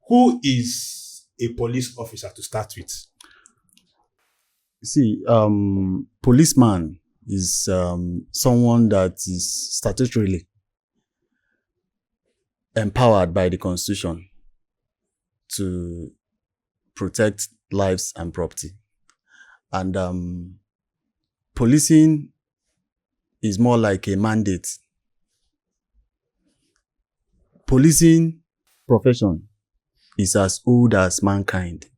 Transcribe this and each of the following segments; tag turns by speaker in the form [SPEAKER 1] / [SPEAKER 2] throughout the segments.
[SPEAKER 1] Who is a police officer to start with?
[SPEAKER 2] See, policeman is someone that is statutorily empowered by the Constitution to protect lives and property. And policing is more like a mandate. Policing profession is as old as mankind.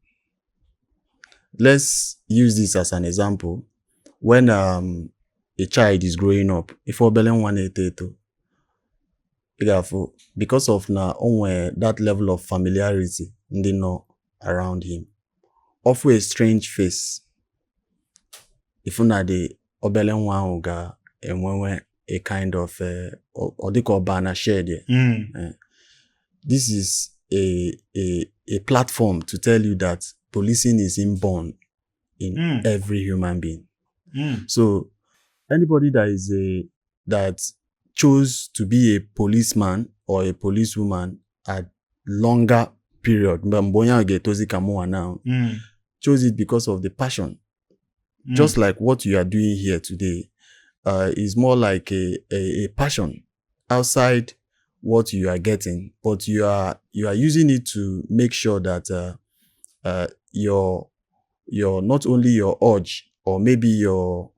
[SPEAKER 2] Let's use this as an example. When a child is growing up, if because of that level of familiarity they know around him, offer a strange face. If una the obelenwa ga enwewe a kind of odikobana shade. This is a platform to tell you that policing is inborn in every human being. So anybody that chose to be a policeman or a policewoman at longer period, chose it because of the passion. Just like what you are doing here today is more like a passion outside what you are getting, but you are using it to make sure that your not only your urge or maybe your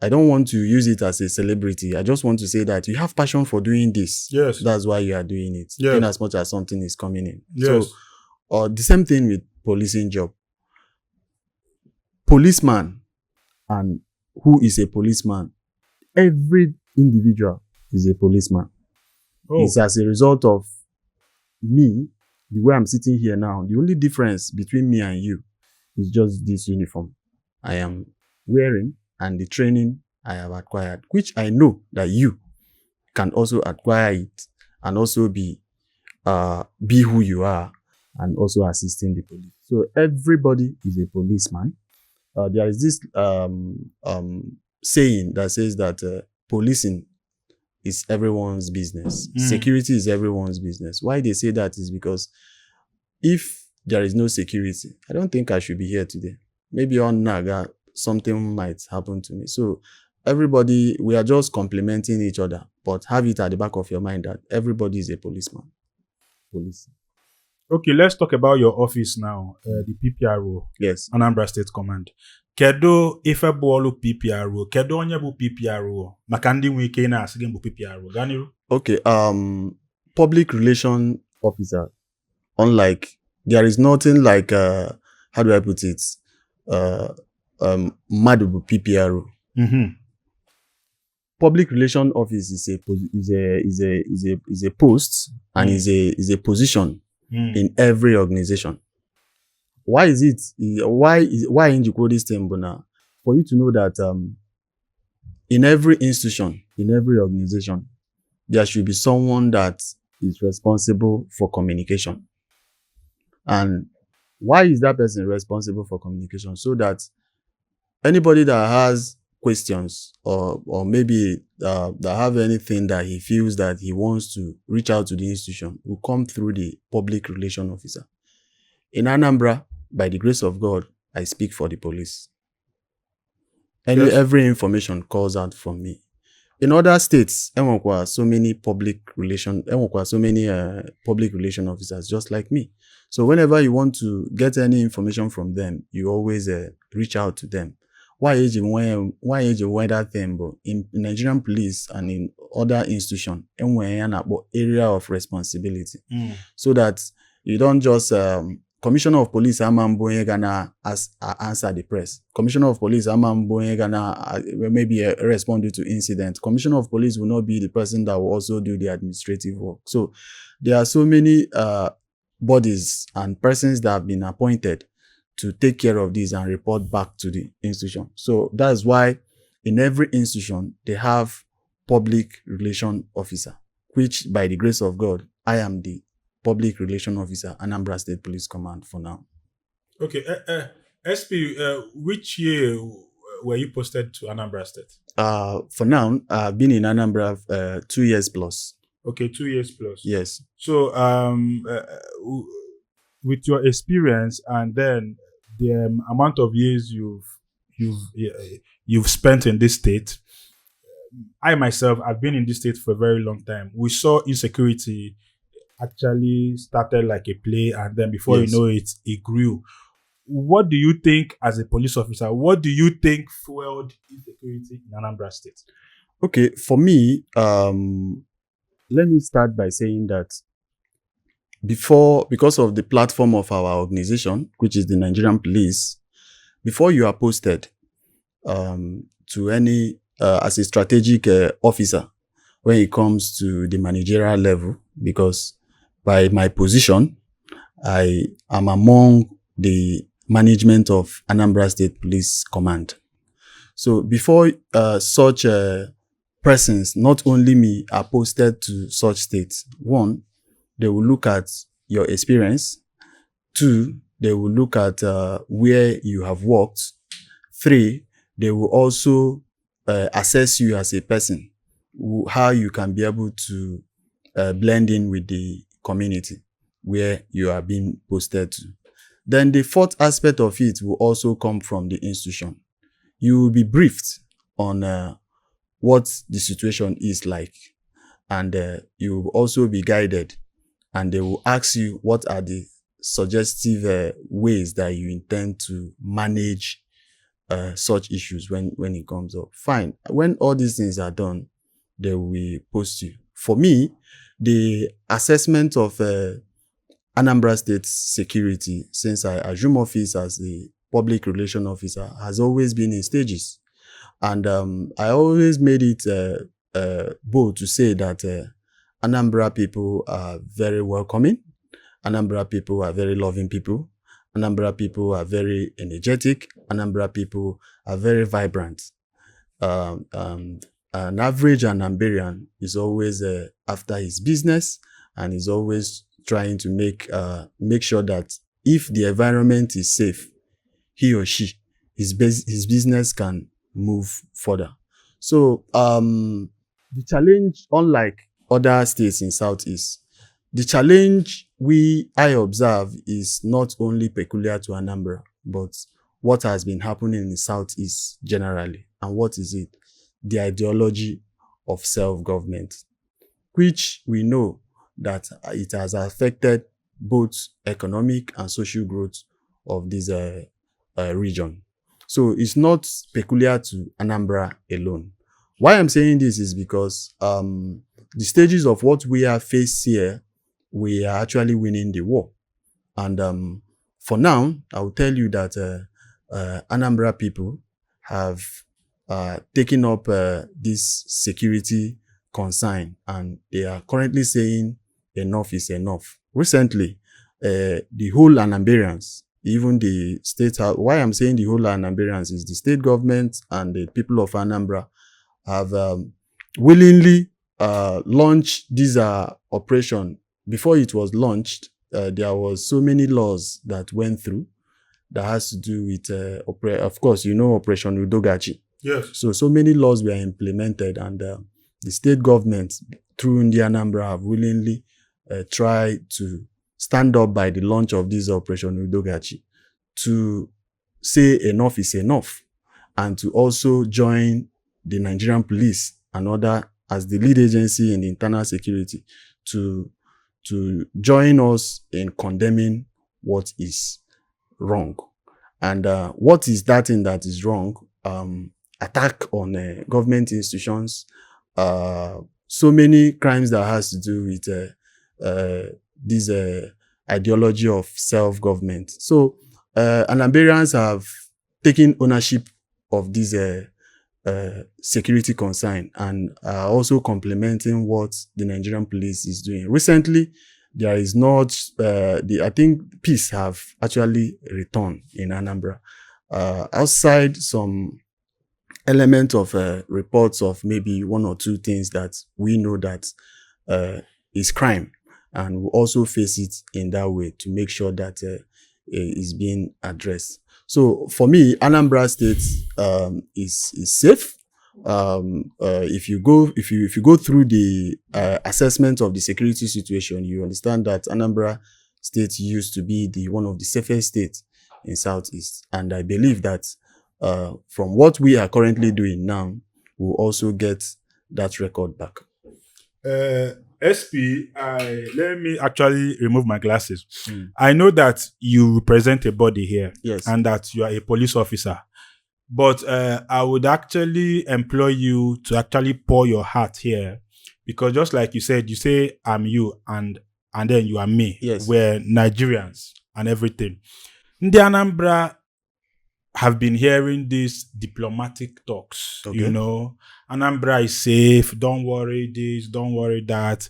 [SPEAKER 2] I don't want to use it as a celebrity. I just want to say that you have passion for doing this.
[SPEAKER 1] Yes.
[SPEAKER 2] That's why you are doing it.
[SPEAKER 1] Yes.
[SPEAKER 2] In as much as something is coming in.
[SPEAKER 1] Yes.
[SPEAKER 2] So the same thing with policing job. Policeman and who is a policeman? Every individual is a policeman.
[SPEAKER 1] Oh.
[SPEAKER 2] It's as a result of me, the way I'm sitting here now. The only difference between me and you is just this uniform I am wearing and the training I have acquired, which I know that you can also acquire it and also be who you are and also assisting the police. So everybody is a policeman. There is this saying that says that policing is everyone's business. Security is everyone's business. Why they say that is because if there is no security, I don't think I should be here today. Maybe on Naga, something might happen to me. So everybody, we are just complementing each other, but have it at the back of your mind that everybody is a policeman. Police.
[SPEAKER 1] Okay, let's talk about your office now, the PPRO.
[SPEAKER 2] Yes.
[SPEAKER 1] Anambra State Command. Kedu ife bolu PPRO? Kedu onye bu PPRO? Maka ndị nwe ike na-asị gị bụ PPRO. Ganiru?
[SPEAKER 2] Okay, public relation officer. Unlike, there is nothing like, how do I put it? Madu bu PPRO. Public relation office is a post and is a position in every organization. Why is it? Why in this thing, Bona? For you to know that in every institution, in every organization, there should be someone that is responsible for communication. And why is that person responsible for communication? So that anybody that has questions or maybe that have anything that he feels that he wants to reach out to the institution will come through the public relation officer. In Anambra, by the grace of God, I speak for the police. Every information calls out from me. In other states, so many public relation officers just like me. So whenever you want to get any information from them, you always reach out to them. Why age that thing, but in Nigerian police and in other institutions, area of responsibility, so that you don't just Commissioner of Police gonna answer the press. Commissioner of Police gonna maybe respond to incident. Commissioner of Police will not be the person that will also do the administrative work. So there are so many bodies and persons that have been appointed to take care of this and report back to the institution. So that's why in every institution they have public relation officer, which by the grace of God, I am the public relation officer, Anambra State Police Command for now.
[SPEAKER 1] Okay, SP, which year were you posted to Anambra State?
[SPEAKER 2] For now, I've been in Anambra 2 years plus.
[SPEAKER 1] Okay, 2 years plus.
[SPEAKER 2] Yes.
[SPEAKER 1] So, with your experience and then the amount of years you've spent in this state, I myself, I've been in this state for a very long time. We saw insecurity actually started like a play, and then before you
[SPEAKER 2] Yes.
[SPEAKER 1] know it, it grew. What do you think, as a police officer, what do you think fueled insecurity in Anambra State?
[SPEAKER 2] Okay, for me, let me start by saying that because of the platform of our organization, which is the Nigerian Police, before you are posted to any as a strategic officer when it comes to the managerial level, because by my position, I am among the management of Anambra State Police Command. So before such persons, not only me, are posted to such states, one, they will look at your experience. Two, they will look at where you have worked. Three, they will also assess you as a person, how you can be able to blend in with the community where you are being posted to. Then the fourth aspect of it will also come from the institution. You will be briefed on what the situation is like, and you will also be guided, and they will ask you what are the suggestive ways that you intend to manage such issues when it comes up. Fine. When all these things are done, they will post you. For me, the assessment of Anambra State security, since I assume office as the public relation officer, has always been in stages. And I always made it bold to say that Anambra people are very welcoming. Anambra people are very loving people. Anambra people are very energetic. Anambra people are very vibrant. An average Anambarian is always after his business, and is always trying to make sure that if the environment is safe, he or she, his business can move further. So the challenge, unlike other states in Southeast, the challenge I observe is not only peculiar to Anambra, but what has been happening in the Southeast generally. And what is it? The ideology of self-government, which we know that it has affected both economic and social growth of this region. So it's not peculiar to Anambra alone. Why I'm saying this is because the stages of what we have faced here, we are actually winning the war. And for now, I will tell you that Anambra people have taken up this security concern, and they are currently saying enough is enough. Recently, the whole Anambarians, even the state, why I'm saying the whole Anambarians is the state government and the people of Anambra have willingly launched this operation. Before it was launched, there was so many laws that went through that has to do with, of course, Operation Udachi.
[SPEAKER 1] Yes.
[SPEAKER 2] So many laws were implemented, and the state government, through the Anambra, have willingly tried to stand up by the launch of this Operation Udachi to say enough is enough, and to also join the Nigerian police and other as the lead agency in the internal security to join us in condemning what is wrong. And what is that thing that is wrong? Attack on government institutions, so many crimes that has to do with this ideology of self-government. So Anambarians have taken ownership of this security concern, and are also complementing what the Nigerian police is doing. Recently, there is not, I think peace have actually returned in Anambra. Outside some element of reports of maybe one or two things that we know that is crime, and we'll also face it in that way to make sure that is being addressed. So for me, Anambra State is safe, if you go through the assessment of the security situation, you understand that Anambra State used to be the one of the safest states in Southeast, and I believe that from what we are currently doing now, we'll also get that record back.
[SPEAKER 1] SP, let me actually remove my glasses. I know that you represent a body here,
[SPEAKER 2] Yes.
[SPEAKER 1] and that you are a police officer. But I would actually employ you to actually pour your heart here, because just like you said, you say I'm you, and then you are me.
[SPEAKER 2] Yes.
[SPEAKER 1] We're Nigerians and everything. The Anambra have been hearing these diplomatic talks.
[SPEAKER 2] Okay.
[SPEAKER 1] You know, Anambra is safe. Don't worry this. Don't worry that.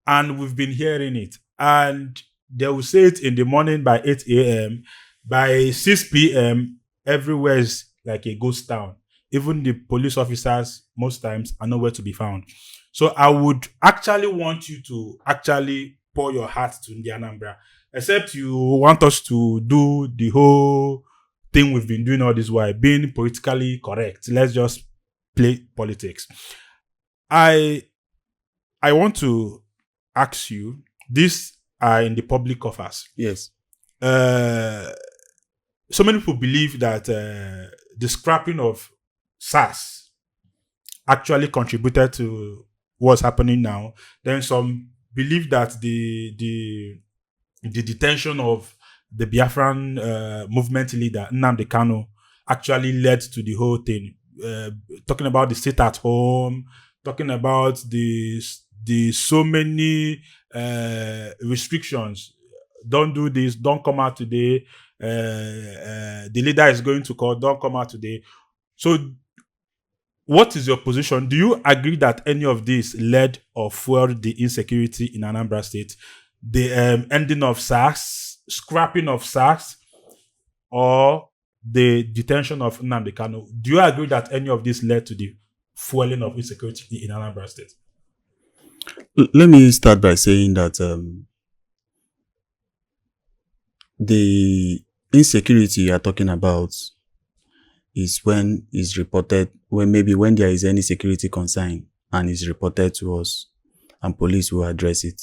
[SPEAKER 1] And we've been hearing it. And they will say it in the morning by 8 a.m. By 6 p.m., everywhere is like a ghost town. Even the police officers, most times, are nowhere to be found. So I would actually want you to actually pour your heart to the Anambra. Except you want us to do the whole thing we've been doing all this while, being politically correct. Let's just play politics. I want to ask you, these are in the public coffers.
[SPEAKER 2] Yes.
[SPEAKER 1] So many people believe that the scrapping of SARS actually contributed to what's happening now. Then some believe that the detention of the Biafran movement leader Nnamdi Kanu actually led to the whole thing. Talking about the sit at home, talking about the so many restrictions. Don't do this. Don't come out today. The leader is going to court. Don't come out today. So, what is your position? Do you agree that any of this led or fueled the insecurity in Anambra State? The ending of SARS, scrapping of SARS, or the detention of Nnamdi Kanu? Do you agree that any of this led to the fueling of insecurity in Anambra State?
[SPEAKER 2] Let me start by saying that the insecurity you are talking about is when it's reported, when there is any security concern and is reported to us, and police will address it.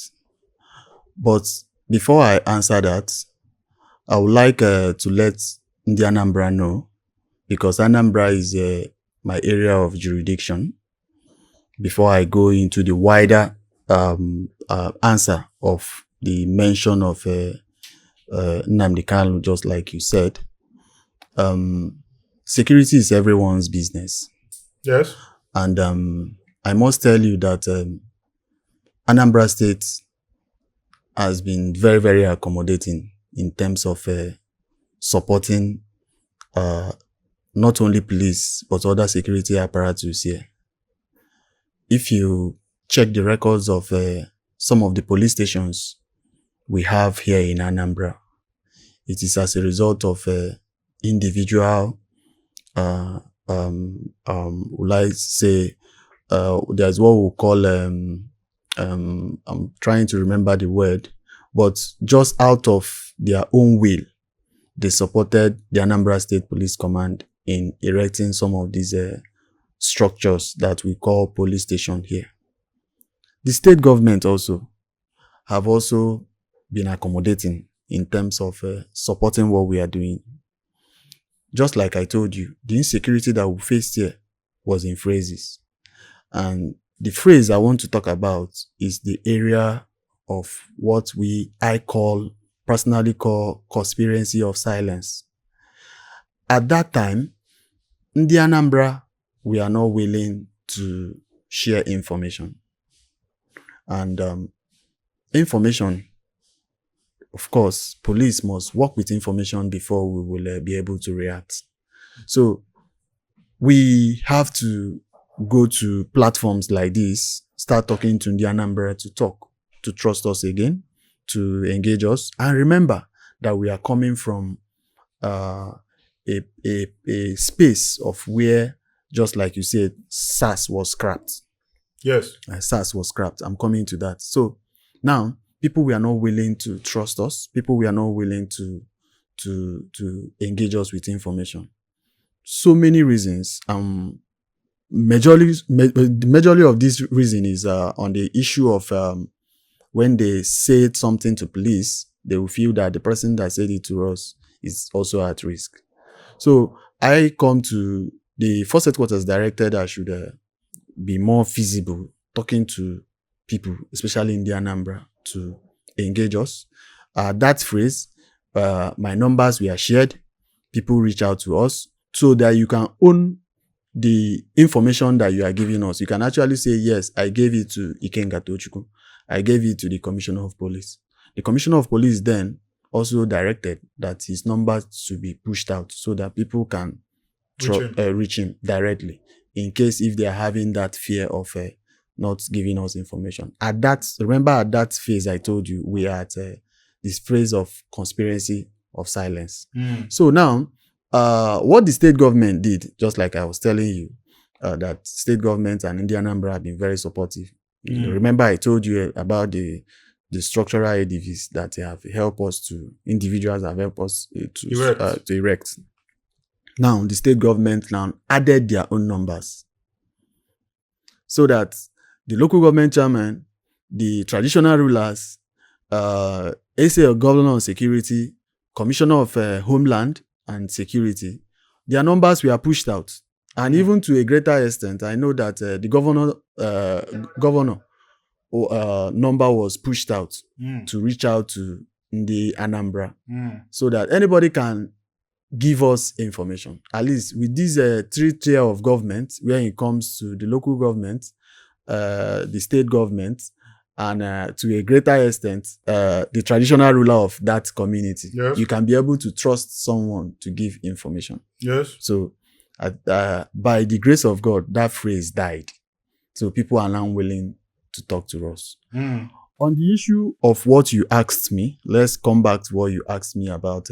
[SPEAKER 2] But before I answer that, I would like to let the Anambra know, because Anambra is my area of jurisdiction, before I go into the wider answer of the mention of Nnamdi Kanu, just like you said. Security is everyone's business.
[SPEAKER 1] Yes.
[SPEAKER 2] And I must tell you that Anambra State has been very, very accommodating in terms of supporting not only police, but other security apparatus here. If you check the records of some of the police stations we have here in Anambra, it is as a result of individual, let's say, there's what we call, I'm trying to remember the word, but just out of their own will, they supported the Anambra State Police Command in erecting some of these structures that we call police station here. The state government also have also been accommodating in terms of supporting what we are doing. Just like I told you, the insecurity that we faced here was in phrases. And the phrase I want to talk about is the area of what I personally call conspiracy of silence. At that time, in the Anambra, we are not willing to share information. And information, of course, police must work with information before we will be able to react. So we have to go to platforms like this, start talking to the Anambra to trust us again, to engage us. And remember that we are coming from a space of where, just like you said, SARS was scrapped.
[SPEAKER 1] Yes.
[SPEAKER 2] SARS was scrapped. I'm coming to that. So now, people we are not willing to trust us, people we are not willing to engage us with information. So many reasons. the majority of this reason is on the issue of when they say something to police, they will feel that the person that said it to us is also at risk. So I come to the first headquarters directed I should be more feasible talking to people, especially in the Anambra, to engage us. That phrase, my numbers were shared, people reach out to us so that you can own the information that you are giving us. You can actually say, yes, I gave it to Ikenga Tochukwu. I gave it to the Commissioner of Police. The Commissioner of Police then also directed that his numbers should be pushed out so that people can reach him directly in case if they are having that fear of not giving us information. Remember at that phase I told you, we are at this phrase of conspiracy of silence. So now, what the state government did, just like I was telling you, that state government and Indian Anambra have been very supportive. Remember I told you about the structural ADVs that have helped us individuals have helped us to erect. Now, the state government now added their own numbers so that the local government chairman, the traditional rulers, SA Governor on Security, Commissioner of Homeland and Security, their numbers were pushed out. And even to a greater extent, I know that the governor number was pushed out to reach out to the Anambra so that anybody can give us information. At least with this three tier of government, where it comes to the local government, the state government, and to a greater extent, the traditional ruler of that community.
[SPEAKER 1] Yes.
[SPEAKER 2] You can be able to trust someone to give information.
[SPEAKER 1] Yes.
[SPEAKER 2] So by the grace of God, that phrase died. So people are now willing to talk to us. On the issue of what you asked me, let's come back to what you asked me about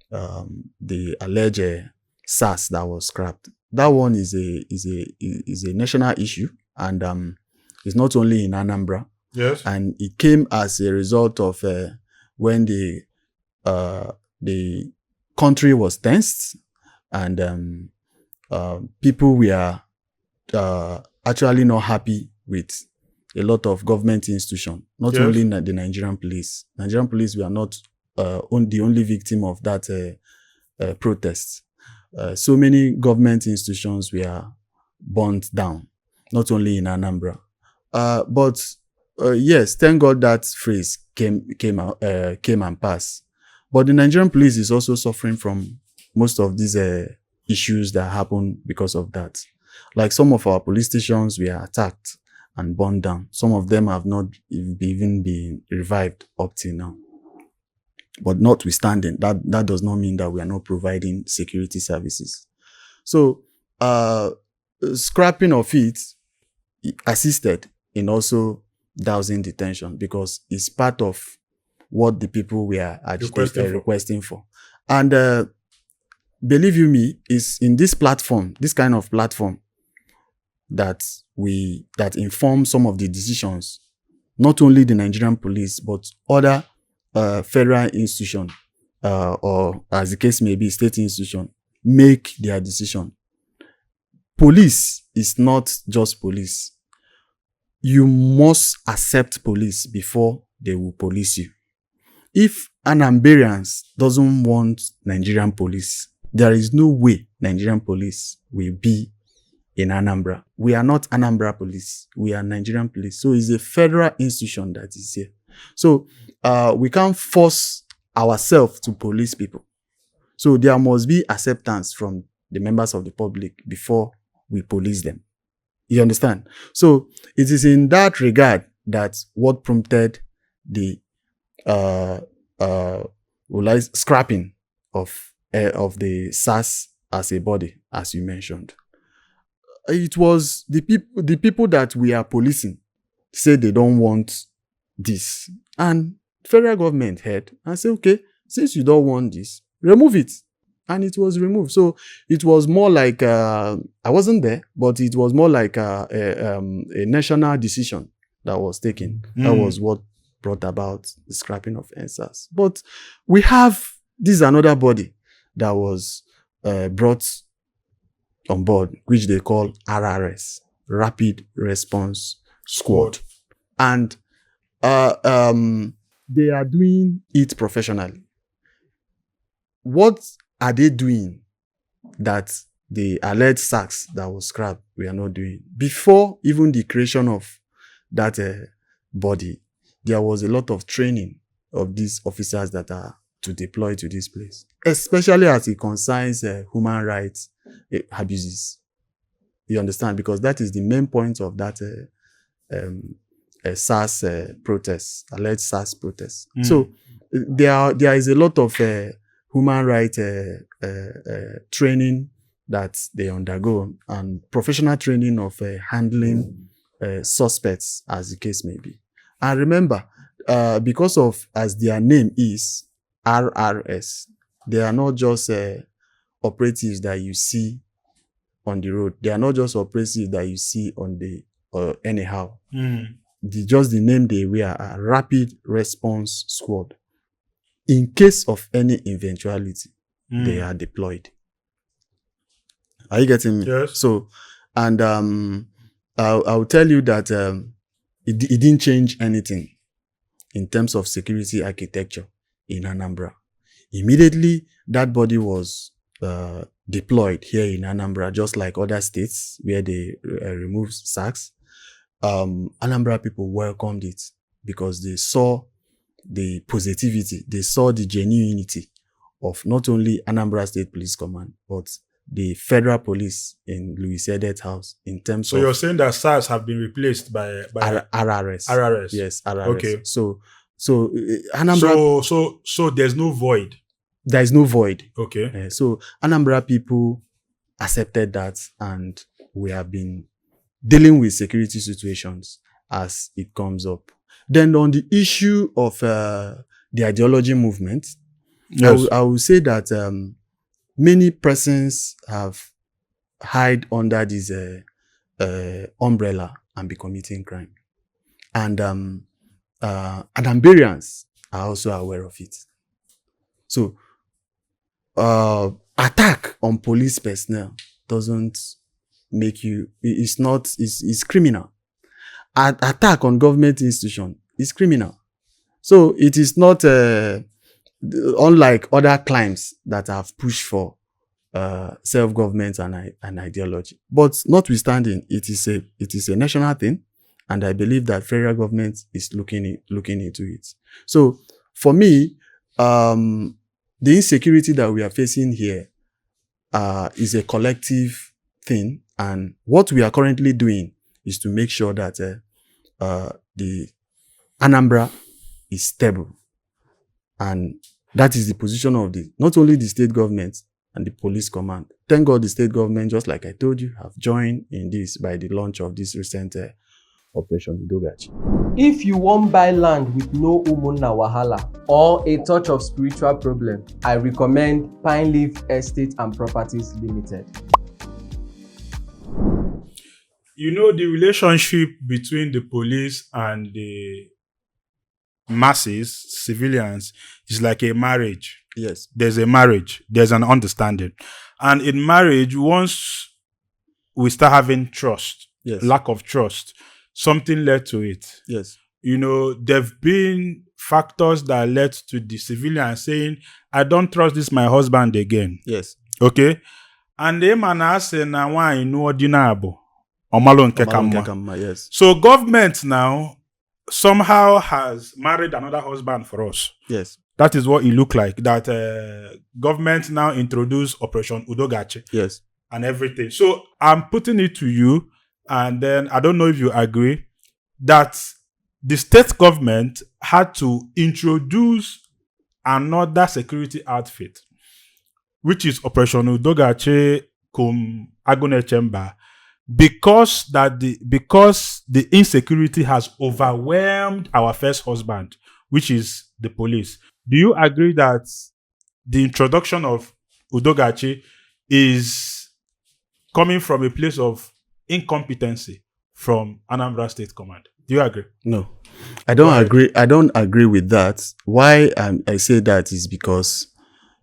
[SPEAKER 2] the alleged SARS that was scrapped. That one is a national issue, and it's not only in Anambra.
[SPEAKER 1] Yes.
[SPEAKER 2] And it came as a result of when the country was tensed, and people were actually not happy with a lot of government institutions, not
[SPEAKER 1] Yes.
[SPEAKER 2] only the Nigerian police. Nigerian police were not the only victim of that protest. So many government institutions were burnt down, not only in Anambra. But yes, thank God that phrase came and passed. But the Nigerian police is also suffering from most of these issues that happen because of that. Like some of our police stations were attacked and burned down. Some of them have not even been revived up till now. But notwithstanding, that does not mean that we are not providing security services. So scrapping of it assisted in also dousing detention because it's part of what the people were requesting for. And believe you me, it's in this kind of platform, that informs some of the decisions, not only the Nigerian police, but other federal institution, or as the case may be, state institution, make their decision. Police is not just police. You must accept police before they will police you. If Anambarians doesn't want Nigerian police, there is no way Nigerian police will be in Anambra. We are not Anambra police. We are Nigerian police. So it's a federal institution that is here. So we can't force ourselves to police people. So there must be acceptance from the members of the public before we police them. You understand? So it is in that regard that what prompted the scrapping of the SARS as a body, as you mentioned. It was the people that we are policing say they don't want this, and federal government heard and say, okay, since you don't want this, remove it. And it was removed. So it was more like I wasn't there, but it was more like a national decision that was taken. That was what brought about the scrapping of SARS. But we have this another body that was brought on board, which they call RRS, Rapid Response Squad. And they are doing it professionally. What are they doing that the alleged SARS that was scrapped we are not doing? Before even the creation of that body, there was a lot of training of these officers that are to deploy to this place, especially as it concerns human rights abuses. You understand? Because that is the main point of that SARS protest, alleged SARS protest. So there is a lot of human rights training that they undergo, and professional training of handling suspects, as the case may be. And remember, because of, as their name is, RRS, they are not just operatives that you see on the road. They are not just operatives that you see on the anyhow. Just the name they wear, a Rapid Response Squad. In case of any eventuality, they are deployed. Are you getting me?
[SPEAKER 1] Yes.
[SPEAKER 2] So, and I'll tell you that it didn't change anything in terms of security architecture in Anambra. Immediately, that body was deployed here in Anambra, just like other states where they removed SARS. Anambra people welcomed it because they saw the positivity, they saw the genuinity of not only Anambra State Police Command, but the federal police in Louis Edet's house in terms of...
[SPEAKER 1] So you're saying that SARS have been replaced by
[SPEAKER 2] RRS.
[SPEAKER 1] RRS.
[SPEAKER 2] Yes, RRS.
[SPEAKER 1] Okay.
[SPEAKER 2] So Anambra...
[SPEAKER 1] So there's no void.
[SPEAKER 2] There is no void.
[SPEAKER 1] Okay.
[SPEAKER 2] So Anambra people accepted that, and we have been dealing with security situations as it comes up. Then on the issue of the ideology movement, yes, I will say that many persons have hide under this umbrella and be committing crime. And Anambarians are also aware of it. So attack on police personnel doesn't make you, it's criminal. Attack on government institution is criminal. So it is not unlike other crimes that have pushed for self-government and ideology. But notwithstanding, it is a national thing, and I believe that federal government is looking into it. So for me, the insecurity that we are facing here is a collective thing, and what we are currently doing is to make sure that the Anambra is stable, and that is the position of not only the state government and the police command. Thank God the state government, just like I told you, have joined in this by the launch of this recent Operation Udachi.
[SPEAKER 3] If you won't buy land with no umunna wahala or a touch of spiritual problem, I recommend Pine Leaf Estate and Properties Limited.
[SPEAKER 1] You know, the relationship between the police and the masses, civilians, is like a marriage.
[SPEAKER 2] Yes.
[SPEAKER 1] There's a marriage. There's an understanding. And in marriage, once we start having trust,
[SPEAKER 2] yes,
[SPEAKER 1] lack of trust, something led to it.
[SPEAKER 2] Yes.
[SPEAKER 1] You know, there've been factors that led to the civilian saying, I don't trust this my husband again.
[SPEAKER 2] Yes.
[SPEAKER 1] Okay? And the man saying, na why no ordinable.
[SPEAKER 2] Yes.
[SPEAKER 1] So government now somehow has married another husband for us.
[SPEAKER 2] Yes.
[SPEAKER 1] That is what it looked like. That government now introduced Operation Udachi.
[SPEAKER 2] Yes.
[SPEAKER 1] And everything. So I'm putting it to you, and then I don't know if you agree, that the state government had to introduce another security outfit, which is Operation Udachi cum Agone Chamber, because the insecurity has overwhelmed our first husband, which is the police. Do you agree that the introduction of Udachi is coming from a place of incompetency from Anambra State Command? Do you agree?
[SPEAKER 2] No, I don't agree. I don't agree with that. Why I say that is because,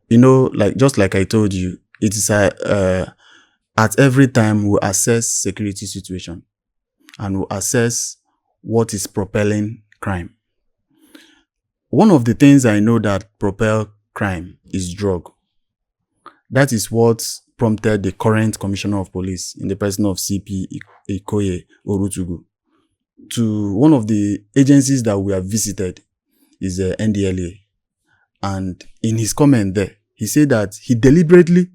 [SPEAKER 2] you know, just like I told you, it is at every time we assess security situation and we assess what is propelling crime. One of the things I know that propel crime is drug. That is what prompted the current commissioner of police in the person of CP Ikoye Orutugu to one of the agencies that we have visited is the NDLA. And in his comment there, he said that he deliberately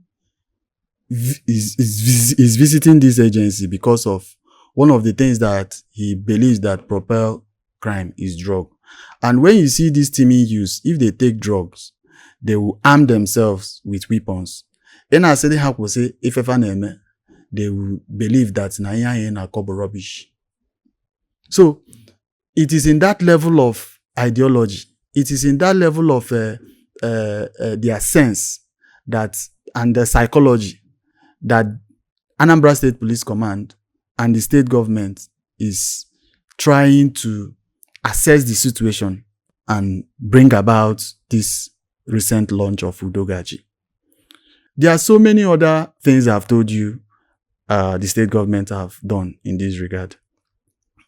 [SPEAKER 2] is visiting this agency because of one of the things that he believes that propel crime is drug. And when you see these teaming youths, if they take drugs, they will arm themselves with weapons. Then I said, how could say if they will believe that na kobo rubbish. So it is in that level of ideology. It is in that level of their sense that and the psychology that Anambra State Police Command and the state government is trying to assess the situation and bring about this recent launch of Udachi. There are so many other things I've told you the state government have done in this regard.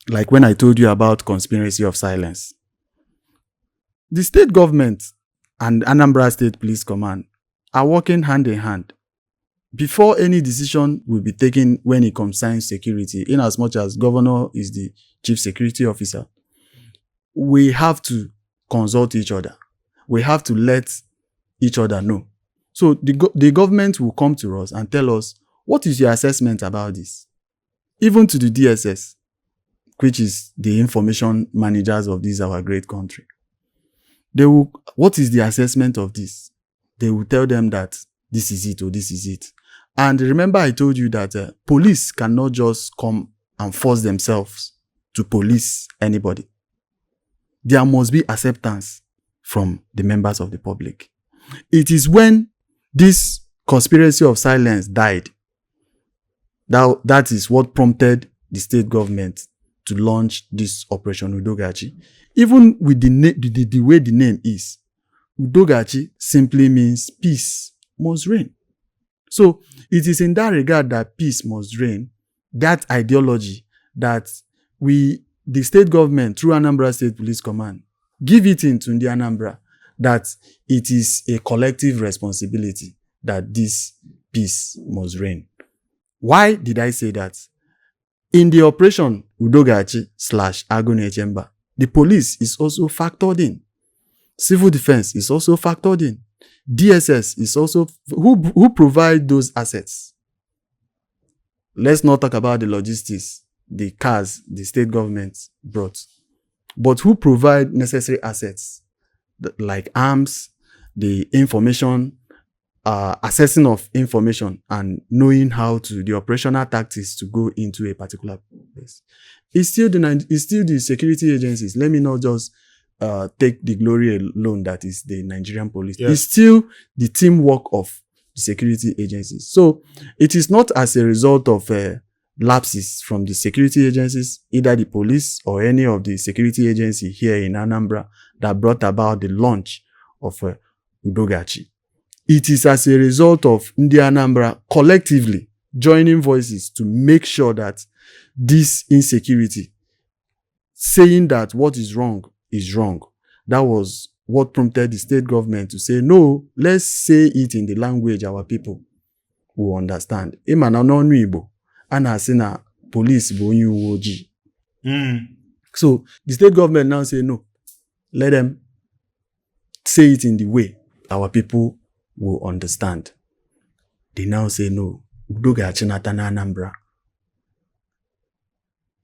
[SPEAKER 2] Like when I told you about conspiracy of silence. The state government and Anambra State Police Command are working hand in hand. Before any decision will be taken when it concerns security, in as much as governor is the chief security officer, we have to consult each other. We have to let each other know. So the government will come to us and tell us, what is your assessment about this? Even to the DSS, which is the information managers of this our great country. They will, what is the assessment of this? They will tell them that this is it or this is it. And remember I told you that police cannot just come and force themselves to police anybody. There must be acceptance from the members of the public. It is when this conspiracy of silence died that is what prompted the state government to launch this Operation Udachi. Even with the way the name is, Udachi simply means peace must reign. So it is in that regard that peace must reign, that ideology that the state government through Anambra State Police Command, give it into the Anambra that it is a collective responsibility that this peace must reign. Why did I say that? In the operation Udachi / Agunechemba, the police is also factored in. Civil defense is also factored in. DSS is also, who provide those assets. Let's not talk about the logistics, the cars the state government brought. But who provide necessary assets, like arms, the information, assessing of information, and knowing how to, the operational tactics to go into a particular place. It's still the security agencies. Let me not just take the glory alone that is the Nigerian police. Yes. It's still the teamwork of the security agencies. So it is not as a result of lapses from the security agencies, either the police or any of the security agency here in Anambra, that brought about the launch of Udachi. It is as a result of Ndi Anambra collectively joining voices to make sure that this insecurity, saying that what is wrong is wrong. That was what prompted the state government to say, no, let's say it in the language our people will understand. Police. So the state government now say, no, let them say it in the way our people will understand. They now say, no, Udachi natana Anambra.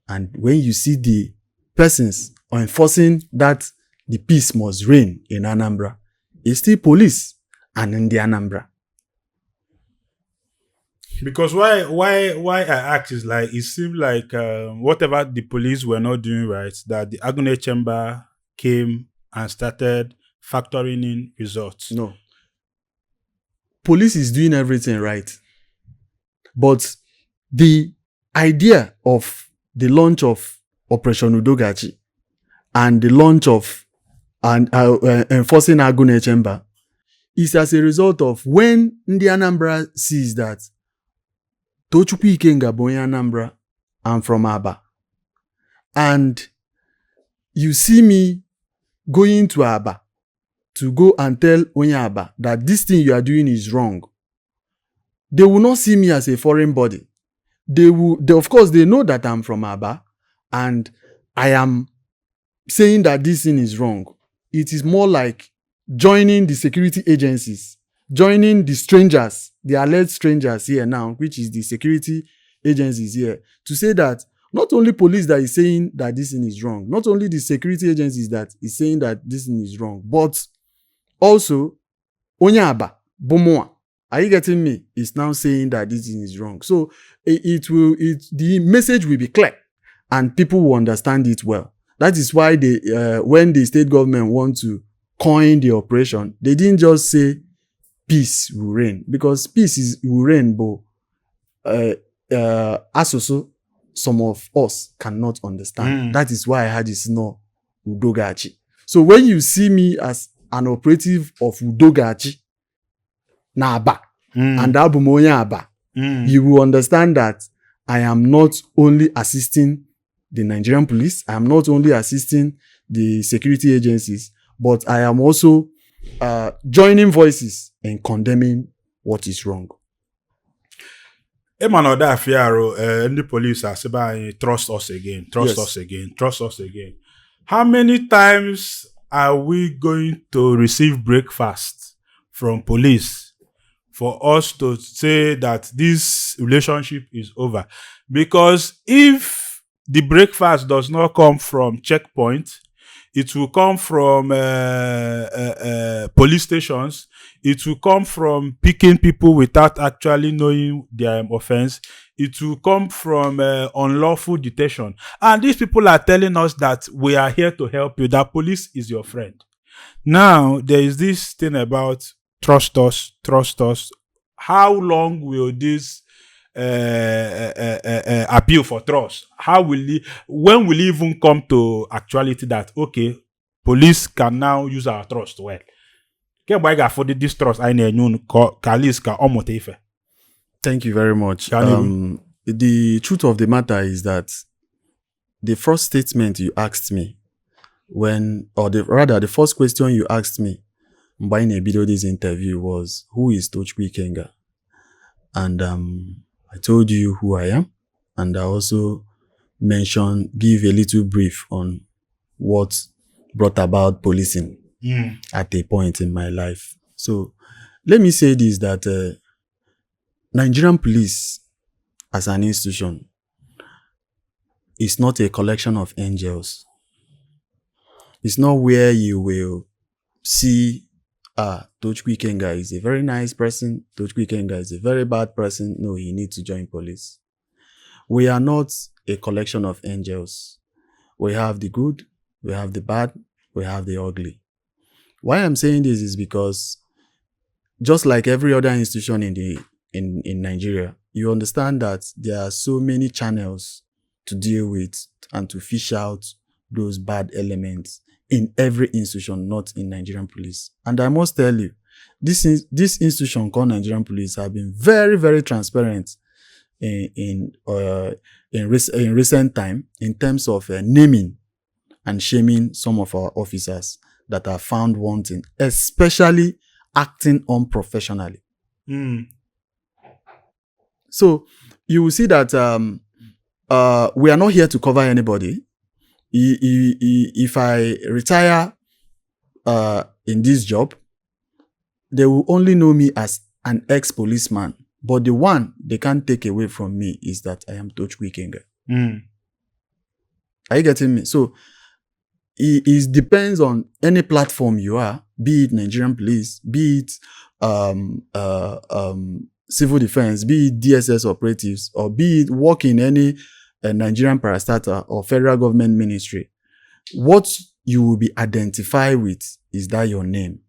[SPEAKER 2] And when you see the persons enforcing that the peace must reign in Anambra, it's still police and in the Anambra.
[SPEAKER 1] Because why I ask is like, it seemed like whatever the police were not doing right, that the Agunechemba came and started factoring in results.
[SPEAKER 2] No. Police is doing everything right. But the idea of the launch of Operation Udachi and the launch of enforcing Agunechemba is as a result of when the Anambra sees that Tochukwu Ikenga bụ onye Anambra. I'm from Aba. And you see me going to Aba to go and tell onye Aba that this thing you are doing is wrong. They will not see me as a foreign body. Of course, they know that I'm from Aba and I am saying that this thing is wrong. It is more like joining the security agencies, joining the strangers, the alleged strangers here now, which is the security agencies here, to say that not only police that is saying that this thing is wrong, not only the security agencies that is saying that this thing is wrong, but also onye Aba, Bomoa, are you getting me? Is now saying that this thing is wrong. So the message will be clear and people will understand it well. That is why when the state government want to coin the operation, they didn't just say peace will reign, because peace will reign, but also some of us cannot understand. That is why I had this no Udachi. So when you see me as an operative of Udachi na Aba and Abumoya Aba, you will understand that I am not only assisting the Nigerian police, I am not only assisting the security agencies, but I am also joining voices in condemning what is wrong.
[SPEAKER 1] Emanoda Afiaro, the police are saying, trust us again, trust us again, trust us again. How many times are we going to receive breakfast from police for us to say that this relationship is over? Because if the breakfast does not come from checkpoint, it will come from police stations. It will come from picking people without actually knowing their offense. It will come from unlawful detention. And these people are telling us that we are here to help you, that police is your friend. Now, there is this thing about trust us, trust us. How long will this appeal for trust? When will it even come to actuality that, okay, police can now use our trust well? Thank
[SPEAKER 2] you very much. The truth of the matter is that the first statement you asked me the first question you asked me in a video this interview was, who is Tochukwu Ikenga? And I told you who I am, and I also give a little brief on what brought about policing at a point in my life. So let me say this, that Nigerian police as an institution is not a collection of angels. It's not where you will see Tochukwu Ikenga is a very nice person, Tochukwu Ikenga is a very bad person. No, he needs to join police. We are not a collection of angels. We have the good, we have the bad, we have the ugly. Why I'm saying this is because just like every other institution in Nigeria, you understand that there are so many channels to deal with and to fish out those bad elements in every institution, not in Nigerian police. And I must tell you, this institution called Nigerian police have been very, very transparent in recent time in terms of naming and shaming some of our officers that are found wanting, especially acting unprofessionally. So you will see that we are not here to cover anybody. If I retire in this job, they will only know me as an ex-policeman. But the one they can't take away from me is that I am Tochukwu Ikenga. Are you getting me? So it depends on any platform you are, be it Nigerian police, be it civil defense, be it DSS operatives, or be it work in any Nigerian parastatal or federal government ministry. What you will be identified with is that your name.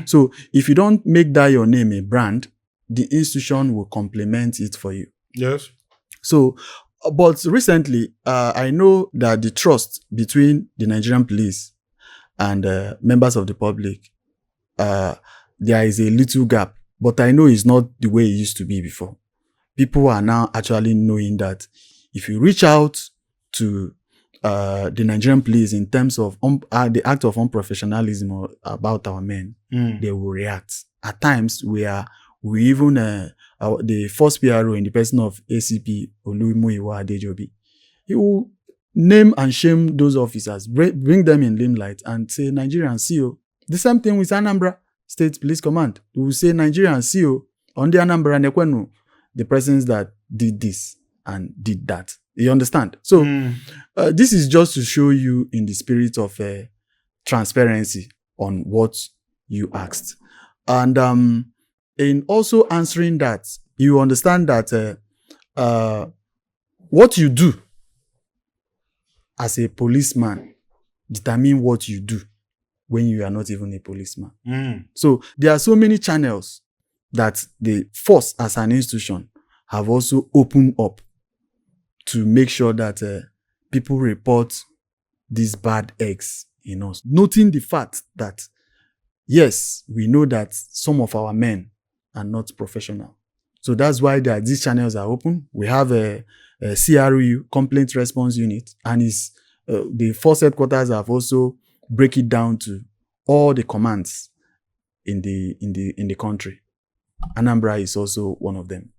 [SPEAKER 2] So if you don't make that your name a brand, the institution will complement it for you.
[SPEAKER 1] Yes.
[SPEAKER 2] So, but recently, I know that the trust between the Nigerian police and members of the public, there is a little gap, but I know it's not the way it used to be before. people are now actually knowing that if you reach out to the Nigerian police in terms of the act of unprofessionalism or about our men, they will react. At times, we even the first PRO in the person of ACP Olumuyiwa Adejobi, he will name and shame those officers, bring them in limelight, and say Nigerian CEO. The same thing with Anambra State Police Command. We will say Nigerian CEO on the Anambra Nekwenu, the persons that did this and did that. You understand? So this is just to show you in the spirit of transparency on what you asked. And in also answering that, you understand that what you do as a policeman determine what you do when you are not even a policeman. So there are so many channels that the force as an institution have also opened up to make sure that people report these bad eggs in us. Noting the fact that, yes, we know that some of our men are not professional. So that's why these channels are open. We have a CRU, Complaint Response Unit, and the force headquarters have also break it down to all the commands in the country. Anambra is also one of them.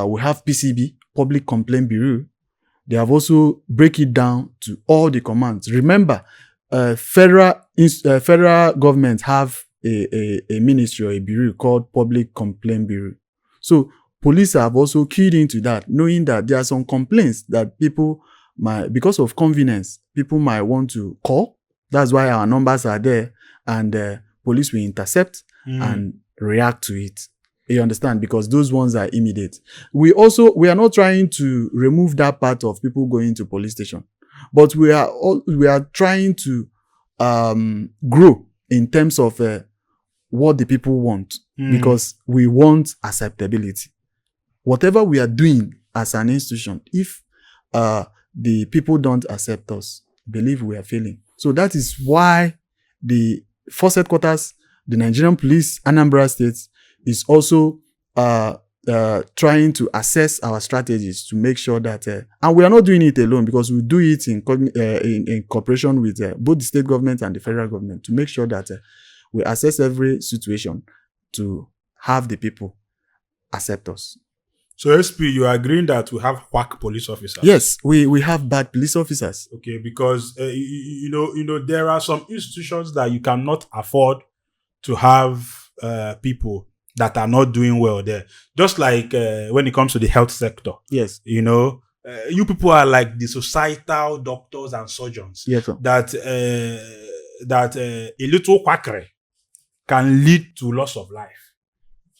[SPEAKER 2] We have PCB, Public Complaint Bureau. They have also break it down to all the commands. Remember, federal government have a ministry or a bureau called Public Complaint Bureau. So police have also keyed into that, knowing that there are some complaints that people might, because of convenience, people might want to call. That's why our numbers are there, and police will intercept and react to it. You understand? Because those ones are immediate. We are not trying to remove that part of people going to police station, but we are trying to grow in terms of what the people want, because we want acceptability. Whatever we are doing as an institution, if the people don't accept us, believe we are failing. So that is why the force headquarters, the Nigerian police, Anambra State, is also trying to assess our strategies to make sure that, and we are not doing it alone, because we do it in cooperation with both the state government and the federal government, to make sure that we assess every situation to have the people accept us.
[SPEAKER 1] So SP, you are agreeing that we have whack police officers?
[SPEAKER 2] Yes, we have bad police officers.
[SPEAKER 1] Okay, because you know there are some institutions that you cannot afford to have people that are not doing well there. Just like when it comes to the health sector.
[SPEAKER 2] Yes.
[SPEAKER 1] You know, you people are like the societal doctors and surgeons.
[SPEAKER 2] Yes, sir.
[SPEAKER 1] That a little quackery can lead to loss of life.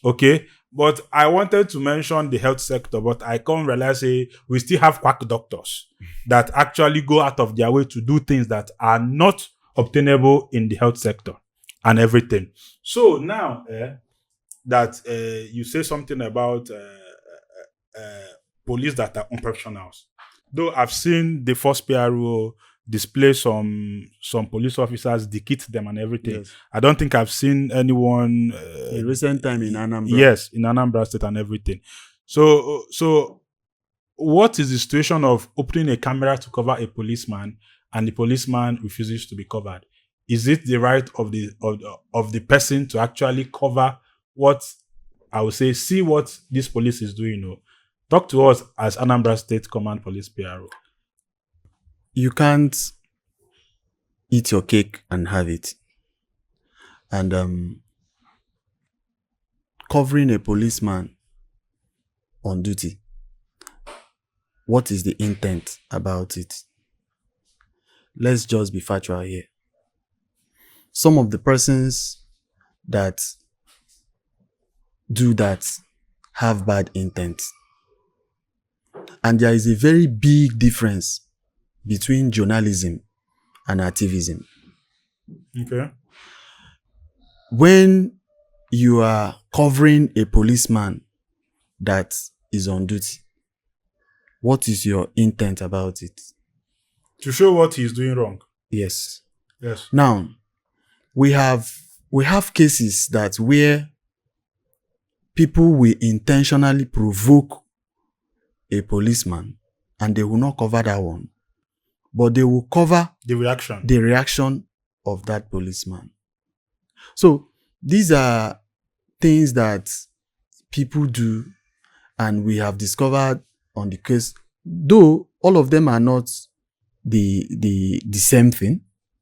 [SPEAKER 1] Okay? But I wanted to mention the health sector, but I can't realize we still have quack doctors that actually go out of their way to do things that are not obtainable in the health sector and everything. So now that you say something about police that are unprofessionals, though I've seen the first PRO display some police officers, dekit them and everything.
[SPEAKER 2] Yes.
[SPEAKER 1] I don't think I've seen anyone
[SPEAKER 2] in recent time in Anambra.
[SPEAKER 1] Yes, in Anambra State and everything. So what is the situation of opening a camera to cover a policeman and the policeman refuses to be covered? Is it the right of the person to actually cover what I would say, see what this police is doing? You know? Talk to us as Anambra State Command Police PRO.
[SPEAKER 2] You can't eat your cake and have it. And covering a policeman on duty, what is the intent about it? Let's just be factual here. Some of the persons that do that have bad intent. And there is a very big difference between journalism and activism.
[SPEAKER 1] Okay.
[SPEAKER 2] When you are covering a policeman that is on duty, what is your intent about it?
[SPEAKER 1] To show what he's doing wrong.
[SPEAKER 2] Yes.
[SPEAKER 1] Yes.
[SPEAKER 2] Now, we have cases that where people will intentionally provoke a policeman and they will not cover that one, but they will cover
[SPEAKER 1] The reaction.
[SPEAKER 2] the reaction of that policeman. So these are things that people do, and we have discovered on the case, though all of them are not the same thing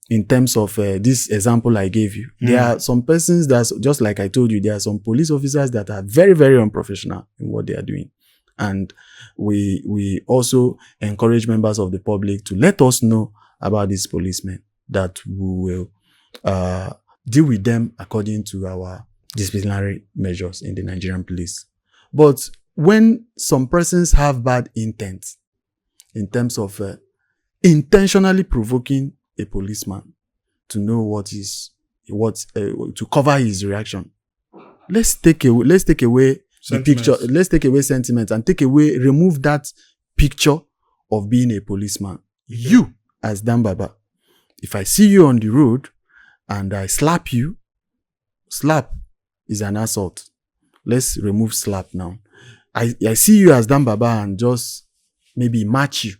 [SPEAKER 2] in terms of this example I gave you. There are some persons that, just like I told you, there are some police officers that are very, very unprofessional in what they are doing. And we also encourage members of the public to let us know about these policemen, that we will deal with them according to our disciplinary measures in the Nigerian police. But when some persons have bad intent in terms of intentionally provoking a policeman to know to cover his reaction, let's take away the picture. Let's take away sentiment and remove that picture of being a policeman. You, as Dan Baba, if I see you on the road and I slap you, slap is an assault. Let's remove slap now. I see you as Dan Baba and just maybe match you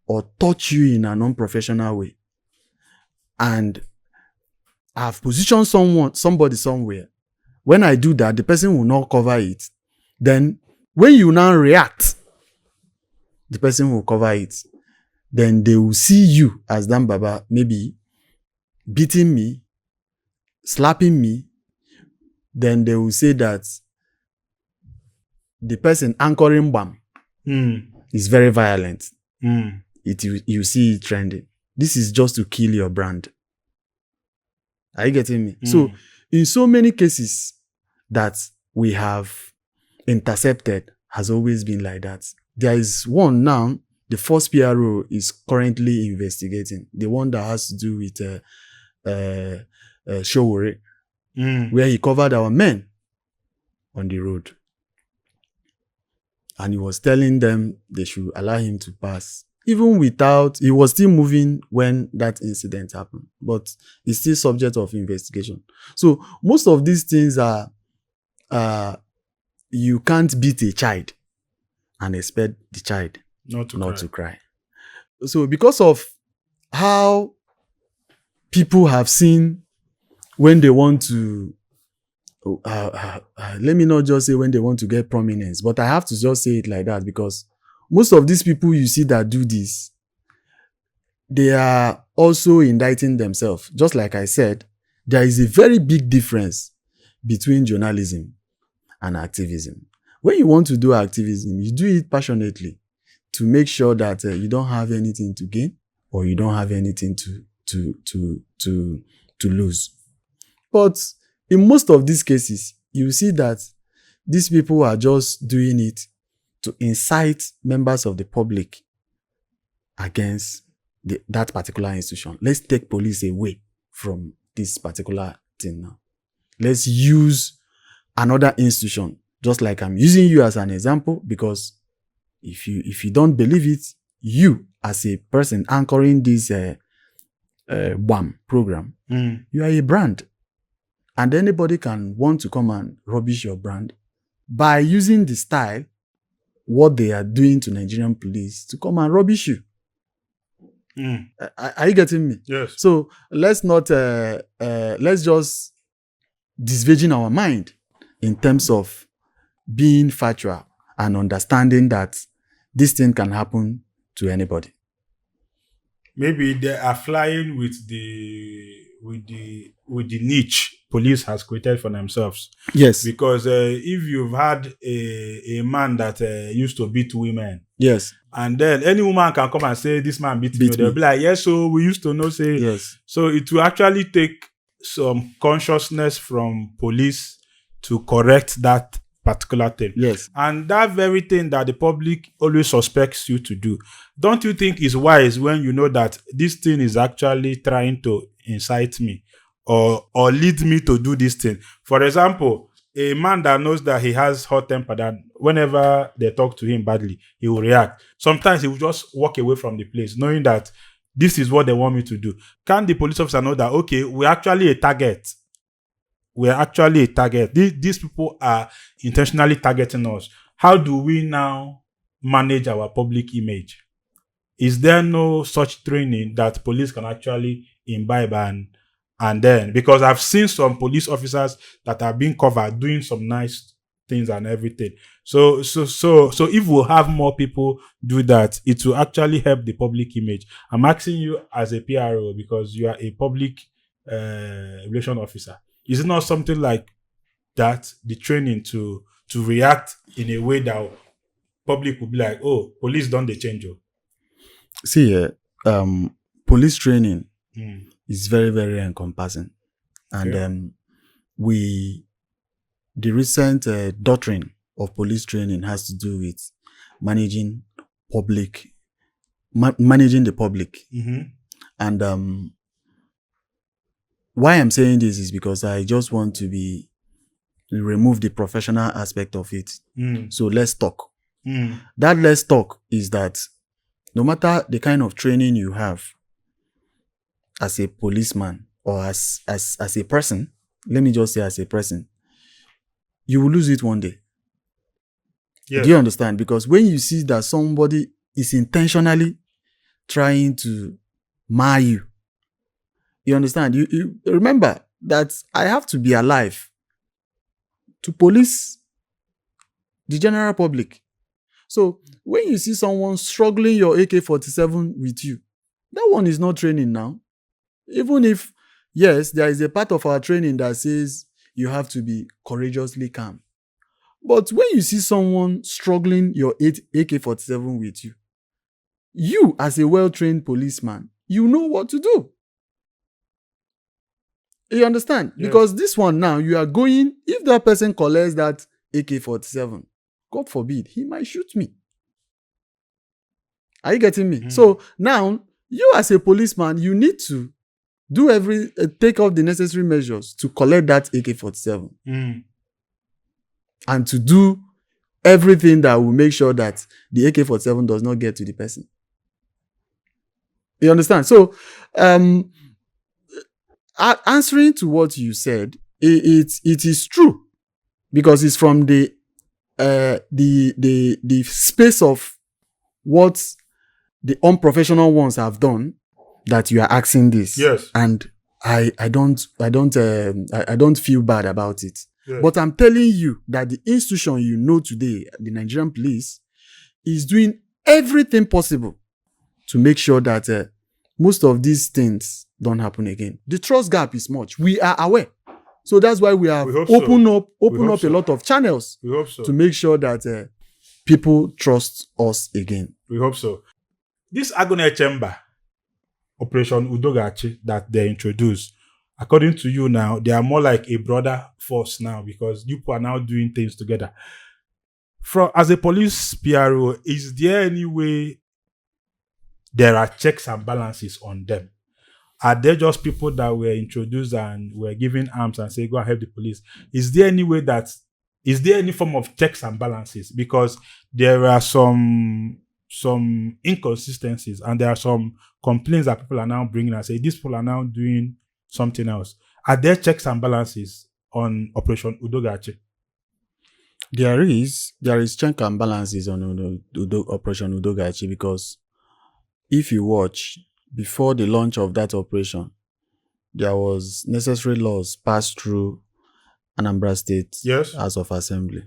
[SPEAKER 2] or touch you in an unprofessional way, and I've positioned somebody somewhere. When I do that, the person will not cover it. Then when you now react, the person will cover it. Then they will see you as Dan Baba maybe beating me, slapping me. Then they will say that the person anchoring BAM is very violent. You see it trending. This is just to kill your brand. Are you getting me? So in so many cases that we have intercepted has always been like that. There is one now, the first PRO is currently investigating, the one that has to do with Showore, where he covered our men on the road. And he was telling them they should allow him to pass. Even without, he was still moving when that incident happened, but it's still subject of investigation. So most of these things are, you can't beat a child and expect the child not to cry. So because of how people have seen when they want to, let me not just say when they want to get prominence, but I have to just say it like that because most of these people you see that do this, they are also indicting themselves. Just like I said, there is a very big difference between journalism and activism. When you want to do activism, you do it passionately to make sure that you don't have anything to gain or you don't have anything to lose. But in most of these cases, you see that these people are just doing it to incite members of the public against that particular institution. Let's take police away from this particular thing now. Let's use another institution, just like I'm using you as an example, because if you don't believe it, you as a person anchoring this BAM program, you are a brand. And anybody can want to come and rubbish your brand by using the style, what they are doing to Nigerian police, to come and rubbish you. Are you getting me?
[SPEAKER 1] Yes.
[SPEAKER 2] So let's not, let's just disvirgin our mind in terms of being factual and understanding that this thing can happen to anybody.
[SPEAKER 1] Maybe they are flying with the niche police has created for themselves.
[SPEAKER 2] Yes.
[SPEAKER 1] Because if you've had a man that used to beat women,
[SPEAKER 2] yes,
[SPEAKER 1] and then any woman can come and say this man beat me, they'll be like, yes, so we used to know, say
[SPEAKER 2] yes.
[SPEAKER 1] So it will actually take some consciousness from police to correct that particular thing.
[SPEAKER 2] Yes.
[SPEAKER 1] And that very thing that the public always suspects you to do, don't you think is wise when you know that this thing is actually trying to incite me or lead me to do this thing? For example, a man that knows that he has hot temper, that whenever they talk to him badly, he will react. Sometimes he will just walk away from the place, knowing that this is what they want me to do. Can the police officer know that, okay, we're actually a target? We're actually a target. These people are intentionally targeting us. How do we now manage our public image? Is there no such training that police can actually imbibe and then, because I've seen some police officers that are being covered doing some nice things and everything. So if we have more people do that, it will actually help the public image. I'm asking you as a PRO because you are a public relation officer. Is it not something like that, the training to react in a way that public will be like, oh, police don't they change you?
[SPEAKER 2] See, police training is very, very encompassing. And the recent doctrine of police training has to do with managing managing the public. And why I'm saying this is because I just want to remove the professional aspect of it. So let's talk. That let's talk is that no matter the kind of training you have as a policeman or as a person, let me just say as a person, you will lose it one day. Yes. Do you understand? Because when you see that somebody is intentionally trying to mar you, you understand? You remember that I have to be alive to police the general public. So when you see someone struggling your AK-47 with you, that one is not training now. Even if, yes, there is a part of our training that says you have to be courageously calm. But when you see someone struggling your AK-47 with you, you as a well-trained policeman, you know what to do. You understand? Yes. Because this one now, you are going, if that person collects that AK-47, God forbid, he might shoot me. Are you getting me? So now, you as a policeman, you need to take all the necessary measures to collect that AK-47. And to do everything that will make sure that the AK-47 does not get to the person. You understand? So, answering to what you said, it is true because it's from the space of what the unprofessional ones have done that you are asking this.
[SPEAKER 1] Yes.
[SPEAKER 2] And I don't feel bad about it.
[SPEAKER 1] Yes.
[SPEAKER 2] But I'm telling you that the institution you know today, the Nigerian police, is doing everything possible to make sure that most of these things don't happen again. The trust gap is much. We are aware. So that's why we have opened up a lot of channels to make sure that people trust us again.
[SPEAKER 1] We hope so. This Agone Chamber, Operation Udachi that they introduced, according to you now, they are more like a brother force now because you people are now doing things together. As a police PRO, is there any way there are checks and balances on them? Are they just people that were introduced and were given arms and say, go and help the police? Is there any form of checks and balances? Because there are some inconsistencies and there are some complaints that people are now bringing and say, these people are now doing something else. Are there checks and balances on Operation Udachi?
[SPEAKER 2] There is check and balances on Operation Udachi because if you watch, before the launch of that operation, there was necessary laws passed through Anambra State House of Assembly,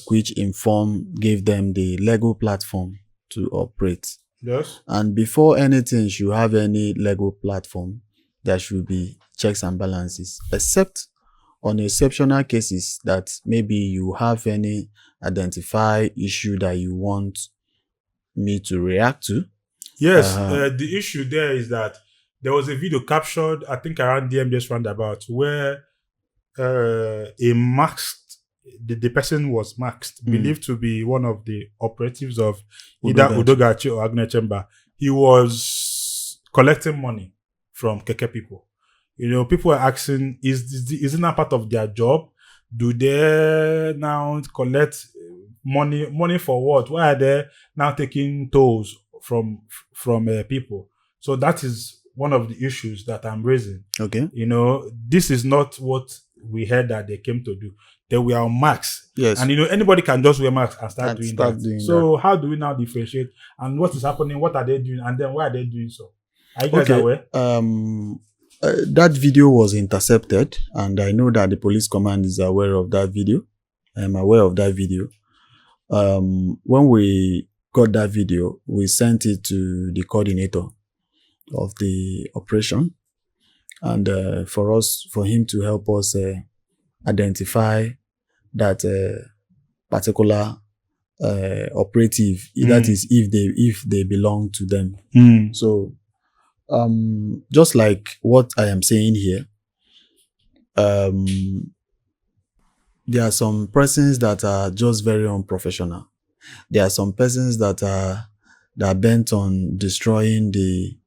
[SPEAKER 2] which gave them the legal platform to operate.
[SPEAKER 1] Yes.
[SPEAKER 2] And before anything should have any legal platform, there should be checks and balances, except on exceptional cases that maybe you have any identified issue that you want me to react to.
[SPEAKER 1] Yes, the issue there is that there was a video captured, I think around DMJ's roundabout, where the person was masked, believed to be one of the operatives of either Udachi or Agone Chamber. He was collecting money from Keke people. You know, people are asking, isn't that part of their job? Do they now collect money for what? Why are they now taking tolls from people? So that is one of the issues that I'm raising.
[SPEAKER 2] Okay.
[SPEAKER 1] You know, this is not what we heard that they came to do. They were on masks.
[SPEAKER 2] Yes.
[SPEAKER 1] And anybody can just wear masks and start
[SPEAKER 2] And
[SPEAKER 1] doing
[SPEAKER 2] start
[SPEAKER 1] that.
[SPEAKER 2] doing
[SPEAKER 1] So how do we now differentiate? And what is happening? What are they doing? And then why are they doing so? Are you guys aware?
[SPEAKER 2] That video was intercepted, and I know that the police command is aware of that video. I'm aware of that video. When we got that video, we sent it to the coordinator of the operation, and for him to help us identify that particular operative. That is, if they belong to them. So, just like what I am saying here, there are some persons that are just very unprofessional. There are some persons that are bent on destroying the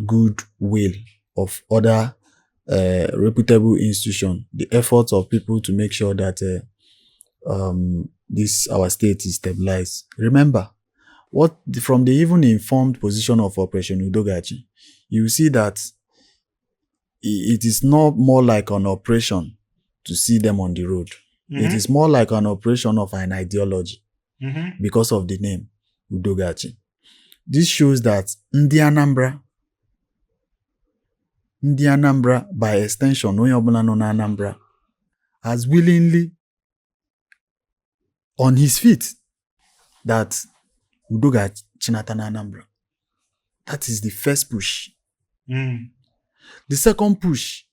[SPEAKER 2] goodwill of other reputable institutions, the efforts of people to make sure that this our state is stabilized. Remember, from the even informed position of Operation Udachi, you see that it is not more like an operation to see them on the road. It is more like an operation of an ideology because of the name Udachi. This shows that Ndi Anambra, by extension, onye ọbụla nọ na Anambra, has willingly on his feet that Udachi chinata na Anambra. That is the first push. The second push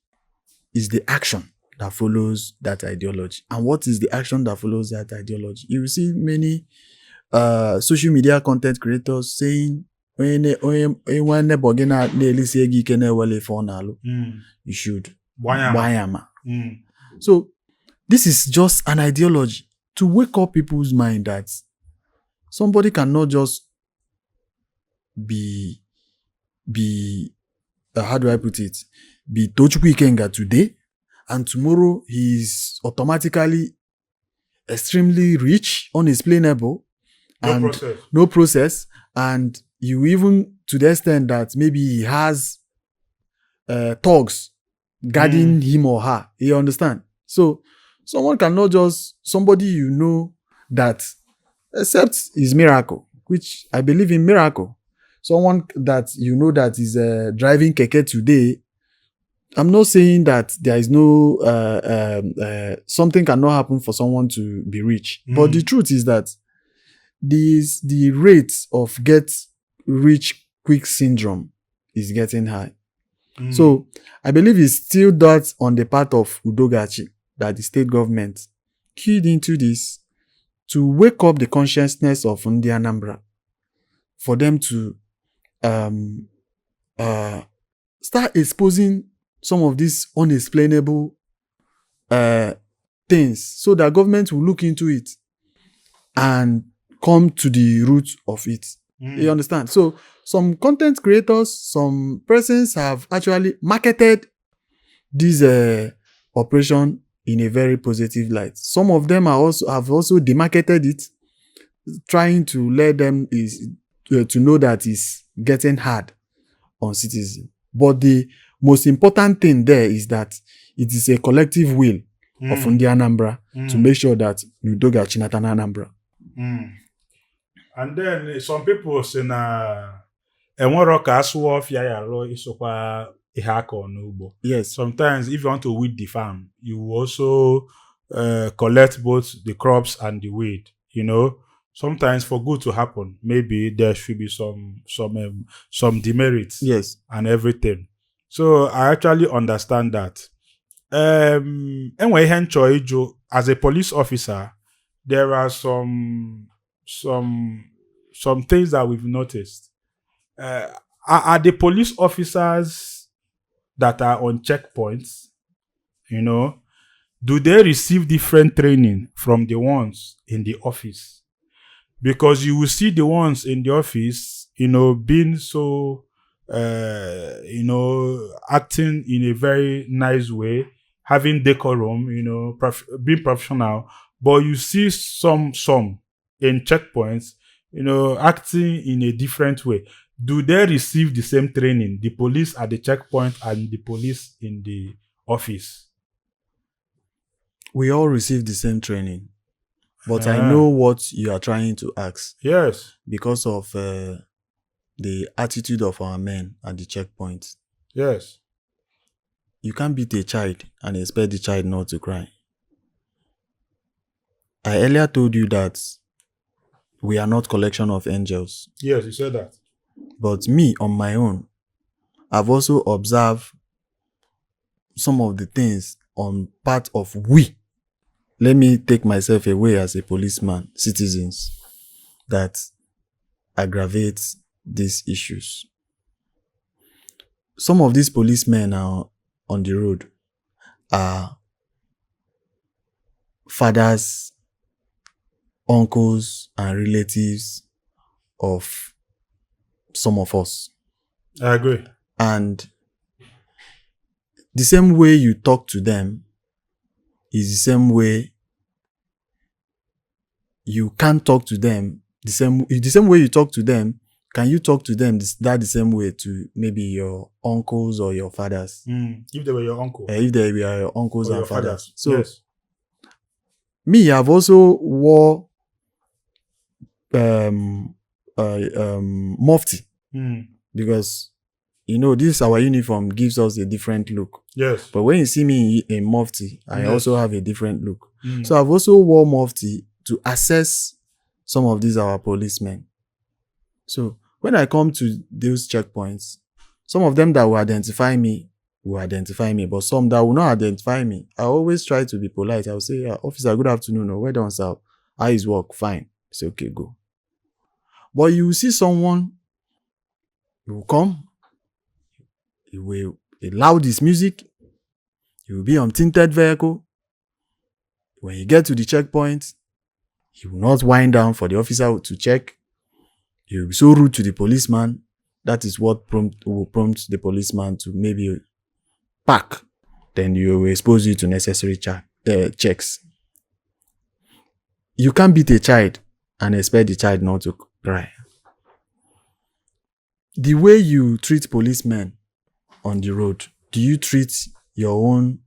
[SPEAKER 2] is the action that follows that ideology. And what is the action that follows that ideology? You will see many social media content creators saying, you should Bayama. So this is just an ideology to wake up people's mind that somebody cannot just be how do I put it? Be Tochukwu Ikenga today, and tomorrow he is automatically extremely rich, unexplainable, and no process. And you even to the extent that maybe he has thugs guarding him or her. You understand? So someone cannot just somebody that except his miracle, which I believe in miracle. Someone that that is driving keke today. I'm not saying that there is no something cannot happen for someone to be rich, but the truth is that the rate of get rich quick syndrome is getting high. So I believe it's still that on the part of Udachi that the state government keyed into this to wake up the consciousness of Ndi Anambra, for them to start exposing some of these unexplainable things, so that government will look into it and come to the root of it. You understand? So some content creators, some persons have actually marketed this operation in a very positive light. Some of them have also demarketed it, trying to let them to know that it's getting hard on citizens. But the most important thing there is that it is a collective will of Ndi Anambra to make sure that Udachi chinata na Anambra.
[SPEAKER 1] And then some people say na enwero ka asụọ ọfịa ya rụ isokwa ihe aka n'ugbo.
[SPEAKER 2] Yes.
[SPEAKER 1] Sometimes if you want to weed the farm, you will also collect both the crops and the weed. Sometimes for good to happen, maybe there should be some demerits.
[SPEAKER 2] Yes.
[SPEAKER 1] And everything. So I actually understand that. Enwe ihe nchọ ịjụ, as a police officer, there are some things that we've noticed. Are the police officers that are on checkpoints, do they receive different training from the ones in the office? Because you will see the ones in the office, being so, acting in a very nice way, having decorum, being professional. But you see some in checkpoints, acting in a different way. Do they receive the same training, the police at the checkpoint and the police in the office?
[SPEAKER 2] We all receive the same training, but I know what you are trying to ask.
[SPEAKER 1] Yes.
[SPEAKER 2] Because of the attitude of our men at the checkpoint.
[SPEAKER 1] Yes.
[SPEAKER 2] You can't beat a child and expect the child not to cry. I earlier told you that we are not collection of angels.
[SPEAKER 1] Yes, you said that.
[SPEAKER 2] But me, on my own, I've also observed some of the things on part of we. Let me take myself away as a policeman, citizens, that aggravates these issues. Some of these policemen are on the road are fathers, uncles, and relatives of some of us.
[SPEAKER 1] I agree.
[SPEAKER 2] And the same way you talk to them is the same way you can't talk to them. The same way you talk to them, can you talk to them the same way to maybe your uncles or your fathers?
[SPEAKER 1] If they were your uncle.
[SPEAKER 2] If they were your uncles
[SPEAKER 1] or
[SPEAKER 2] and
[SPEAKER 1] your
[SPEAKER 2] fathers. So
[SPEAKER 1] yes.
[SPEAKER 2] me, I've also wore mufti because this our uniform gives us a different look.
[SPEAKER 1] Yes.
[SPEAKER 2] But when you see me in mufti, I
[SPEAKER 1] Yes.
[SPEAKER 2] also have a different look. So I've also wore mufti to assess some of these our policemen. So when I come to those checkpoints, some of them that will identify me, but some that will not identify me, I always try to be polite. I will say, officer, good afternoon. No, well done, sir. How is work? Fine. Say, okay, go. But you will see someone, he will come, he will loud his music, he will be on tinted vehicle. When you get to the checkpoint, he will not wind down for the officer to check. He will be so rude to the policeman. That is what will prompt the policeman to maybe pack. Then you will expose you to necessary checks. You can't beat a child and expect the child not to cry. The way you treat policemen on the road, do you treat your own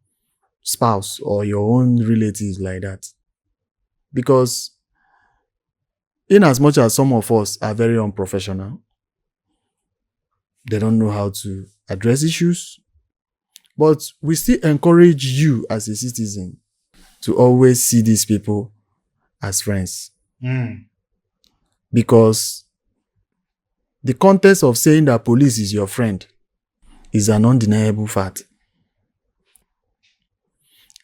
[SPEAKER 2] spouse or your own relatives like that? Because in as much as some of us are very unprofessional, they don't know how to address issues, but we still encourage you as a citizen to always see these people as friends. Because the context of saying that police is your friend is an undeniable fact.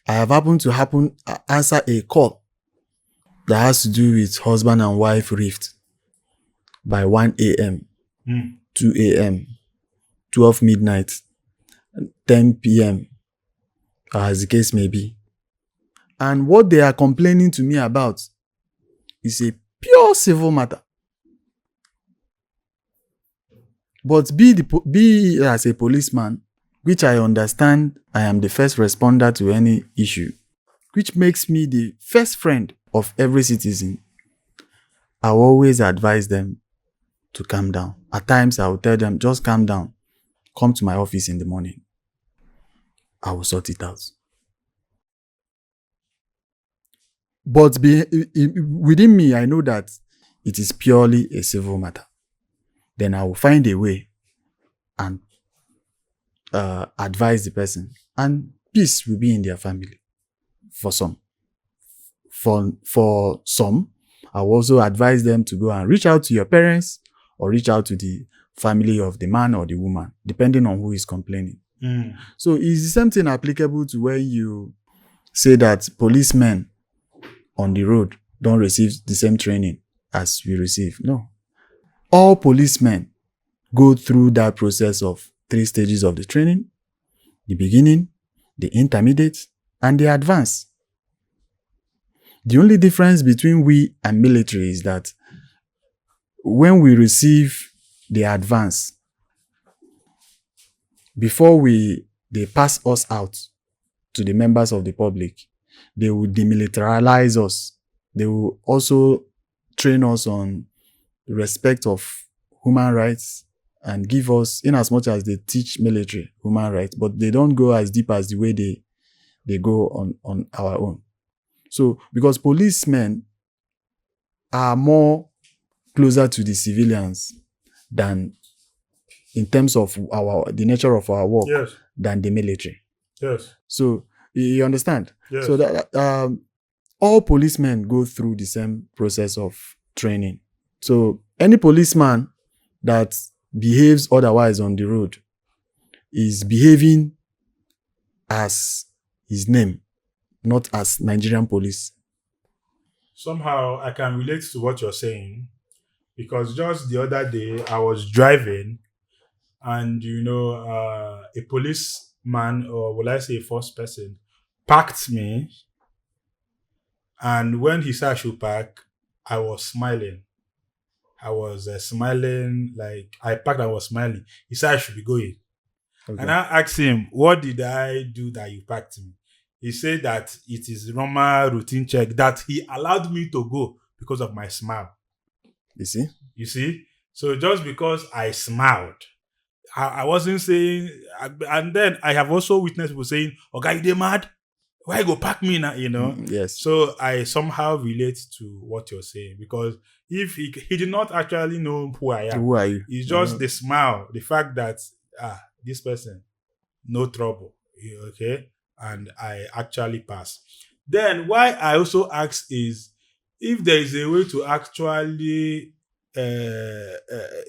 [SPEAKER 2] I have happened to answer a call that has to do with husband and wife rift by 1 a.m., 2 a.m., 12 midnight, 10 p.m., as the case may be. And what they are complaining to me about is a pure civil matter. But be as a policeman, which I understand I am the first responder to any issue, which makes me the first friend of every citizen, I always advise them to calm down. At times, I will tell them, just calm down. Come to my office in the morning. I will sort it out. But within me, I know that it is purely a civil matter. Then I will find a way and advise the person. And peace will be in their family. For some. For some, I will also advise them to go and reach out to your parents or reach out to the family of the man or the woman, depending on who is complaining. So is the same thing applicable to when you say that policemen on the road don't receive the same training as we receive? No. All policemen go through that process of 3 stages of the training: the beginning, the intermediate, and the advanced. The only difference between we and military is that when we receive the advance, before they pass us out to the members of the public, they will demilitarize us. They will also train us on respect of human rights and give us, in as much as they teach military human rights, but they don't go as deep as the way they go on our own. So, because policemen are more closer to the civilians than in terms of the nature of our work
[SPEAKER 1] Yes.
[SPEAKER 2] than the military.
[SPEAKER 1] Yes.
[SPEAKER 2] So you understand?
[SPEAKER 1] Yes.
[SPEAKER 2] So that all policemen go through the same process of training. So any policeman that behaves otherwise on the road is behaving as his name, not as Nigerian police.
[SPEAKER 1] Somehow I can relate to what you're saying, because just the other day I was driving and a policeman, or will I say a first person, parked me, and when he said I should park, I was smiling. I was smiling, like I parked, I was smiling. He said I should be going.
[SPEAKER 2] Okay.
[SPEAKER 1] And I asked him, what did I do that you parked me? He said that it is normal routine check, that he allowed me to go because of my smile.
[SPEAKER 2] You see?
[SPEAKER 1] You see? So just because I smiled, I wasn't saying, and then I have also witnessed people saying, "Okay, you mad? Why you go park me now?"
[SPEAKER 2] Yes.
[SPEAKER 1] So I somehow relate to what you're saying, because if he did not actually know who I am,
[SPEAKER 2] Who are you?
[SPEAKER 1] it's just the smile, the fact that this person, no trouble, okay, and I actually pass. Then why I also ask is if there is a way to actually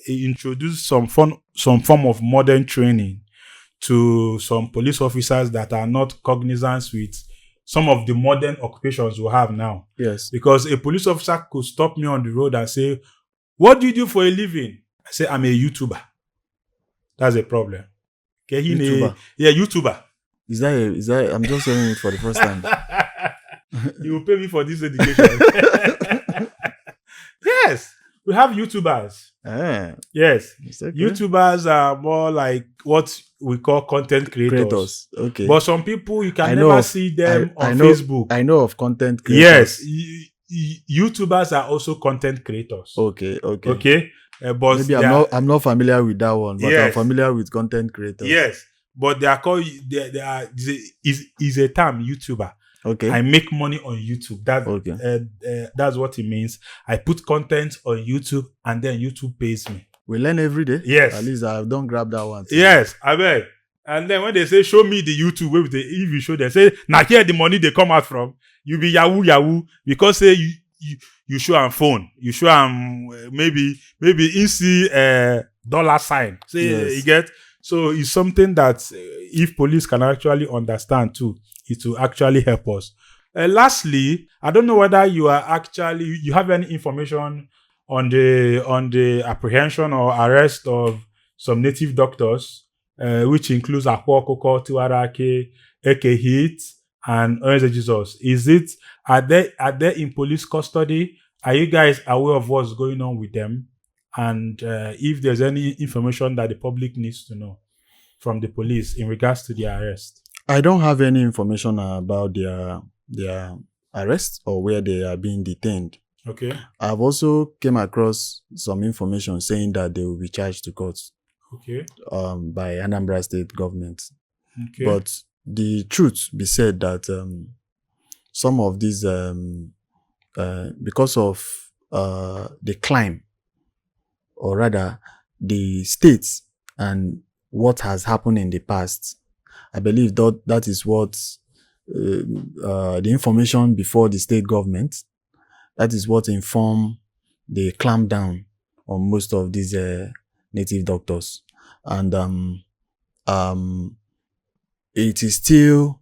[SPEAKER 1] introduce some form of modern training to some police officers that are not cognizant with some of the modern occupations we have now.
[SPEAKER 2] Yes.
[SPEAKER 1] Because a police officer could stop me on the road and say, "What do you do for a living?" I say, "I'm a YouTuber." That's a problem. Okay,
[SPEAKER 2] YouTuber.
[SPEAKER 1] YouTuber.
[SPEAKER 2] Is that I'm just hearing it for the first time.
[SPEAKER 1] You will pay me for this education. Yes, we have YouTubers. Yes,
[SPEAKER 2] Okay.
[SPEAKER 1] YouTubers are more like what we call content creators.
[SPEAKER 2] Okay.
[SPEAKER 1] But some people, you can
[SPEAKER 2] I
[SPEAKER 1] never
[SPEAKER 2] know of-
[SPEAKER 1] see them
[SPEAKER 2] I
[SPEAKER 1] on
[SPEAKER 2] know-
[SPEAKER 1] Facebook.
[SPEAKER 2] I know of content creators.
[SPEAKER 1] Yes, YouTubers are also content creators.
[SPEAKER 2] Okay.
[SPEAKER 1] Okay, but
[SPEAKER 2] Maybe
[SPEAKER 1] they
[SPEAKER 2] I'm not familiar with that one, but I'm
[SPEAKER 1] Yes.
[SPEAKER 2] familiar with content creators.
[SPEAKER 1] Yes, but they are called. They are is a term, YouTuber.
[SPEAKER 2] Okay.
[SPEAKER 1] I make money on YouTube. That's what it means. I put content on YouTube and then YouTube pays me.
[SPEAKER 2] We learn every day.
[SPEAKER 1] Yes.
[SPEAKER 2] At least I don't grab that one.
[SPEAKER 1] Yes, I bet. And then when they say, "Show me the YouTube," if you show them, say, "Now here the money they come out from," you be yahoo because say you show am phone, you show am maybe in see dollar sign. Say
[SPEAKER 2] Yes.
[SPEAKER 1] you get. So it's something that if police can actually understand too, it will actually help us. Lastly, I don't know whether you have any information on the apprehension or arrest of some native doctors, which includes Akwokoko, Tiwarake, Eke Hit, and Orange Jesus. Are they in police custody? Are you guys aware of what's going on with them? And if there's any information that the public needs to know from the police in regards to the arrest?
[SPEAKER 2] I don't have any information about their arrest or where they are being detained.
[SPEAKER 1] Okay.
[SPEAKER 2] I've also came across some information saying that they will be charged to court.
[SPEAKER 1] Okay.
[SPEAKER 2] By Anambra state government.
[SPEAKER 1] Okay.
[SPEAKER 2] But the truth be said that some of these because of the climb, or rather the states and what has happened in the past, I believe that is what the information before the state government, that is what informed the clampdown on most of these native doctors. And it is still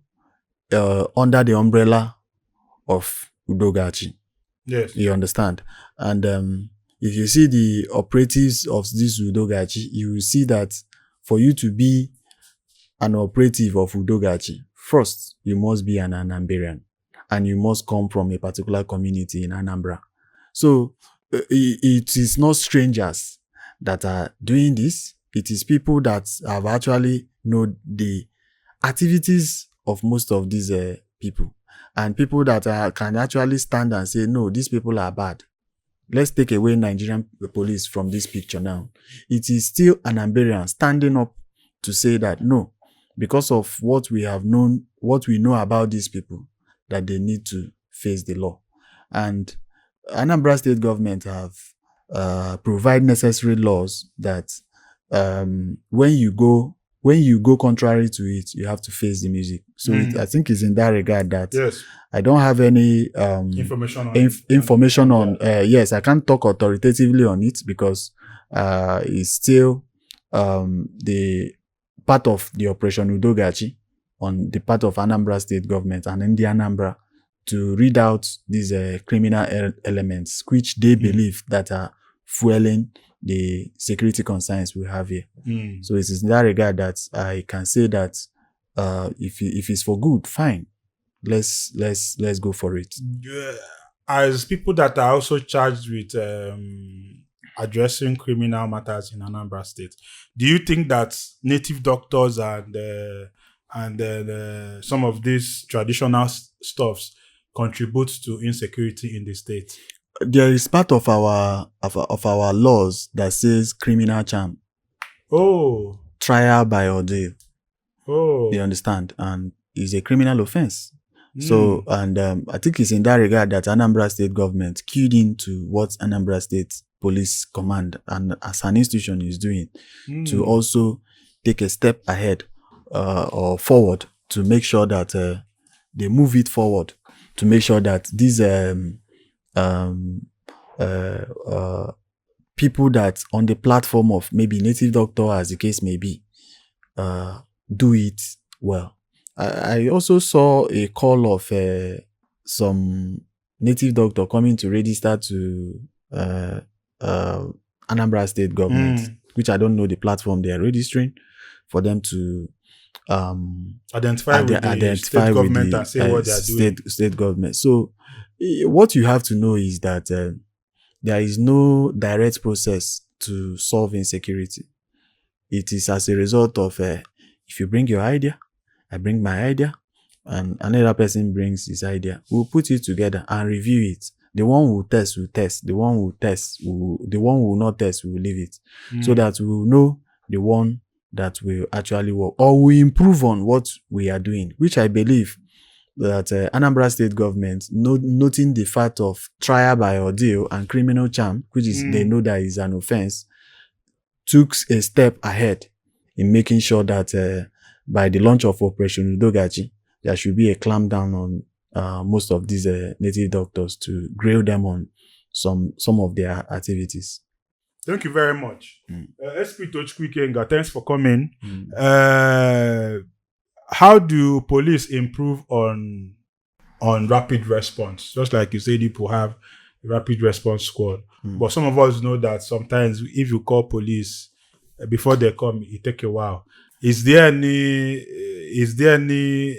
[SPEAKER 2] under the umbrella of Udachi.
[SPEAKER 1] Yes.
[SPEAKER 2] You understand? And if you see the operatives of this Udachi, you will see that for you to be an operative of Udachi, first, you must be an Anambran, and you must come from a particular community in Anambra. So it is not strangers that are doing this. It is people that have actually know the activities of most of these people, and people that can actually stand and say, no, these people are bad. Let's take away Nigerian police from this picture now. It is still an Anambran standing up to say that no, because of what we have known, what we know about these people, that they need to face the law. And Anambra state government have provide necessary laws that when you go contrary to it, you have to face the music. So I think it's in that regard that
[SPEAKER 1] Yes.
[SPEAKER 2] I don't have any information on yes, I can't talk authoritatively on it because it's still the part of the Operation Udachi on the part of Anambra state government and in the Anambra to read out these criminal elements which they believe that are fueling the security concerns we have here. So it is in that regard that I can say that if it's for good, fine. Let's go for it.
[SPEAKER 1] As people that are also charged with addressing criminal matters in Anambra State, do you think that native doctors and some of these traditional stuffs contribute to insecurity in the state?
[SPEAKER 2] There is part of our laws that says criminal charm.
[SPEAKER 1] Oh.
[SPEAKER 2] Trial by ordeal.
[SPEAKER 1] Oh.
[SPEAKER 2] You understand? And it's a criminal offense. So, and I think it's in that regard that Anambra state government keyed into what Anambra state police command and as an institution is doing to also take a step ahead or forward to make sure that they move it forward to make sure that these people that on the platform of maybe native doctor, as the case may be, do it well. I also saw a call of some native doctor coming to register to Anambra state government, which I don't know the platform they are registering for them to
[SPEAKER 1] identify with the state government and say what they are doing.
[SPEAKER 2] State government. So what you have to know is that there is no direct process to solve insecurity. It is as a result of if you bring your idea, I bring my idea, and another person brings his idea. We'll put it together and review it. The one who test will test. The one who test the one who will not test will leave it, so that we will know the one that will actually work or we improve on what we are doing. Which I believe that Anambra state government, noting the fact of trial by ordeal and criminal charm, which is they know that is an offense, took a step ahead in making sure that by the launch of Operation Udachi, there should be a clampdown on most of these native doctors to grill them on some of their activities.
[SPEAKER 1] Thank you very much. SP Tochukwu Ikenga, thanks for coming. How do police improve on rapid response? Just like you said, people have a rapid response squad. But some of us know that sometimes if you call police, before they come, it takes a while. Is there any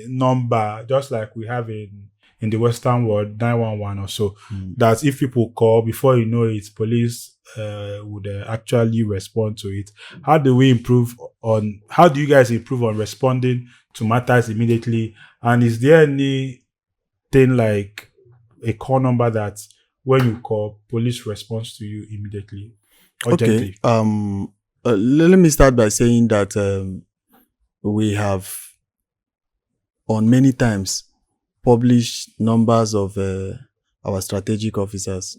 [SPEAKER 1] number, just like we have in the Western world, 911 or so, that if people call, before you know it, police would actually respond to it? How do you guys improve on responding to matters immediately? And is there anything like a call number that when you call, police responds to you immediately, urgently?
[SPEAKER 2] Okay. Let me start by saying that we have on many times published numbers of our strategic officers.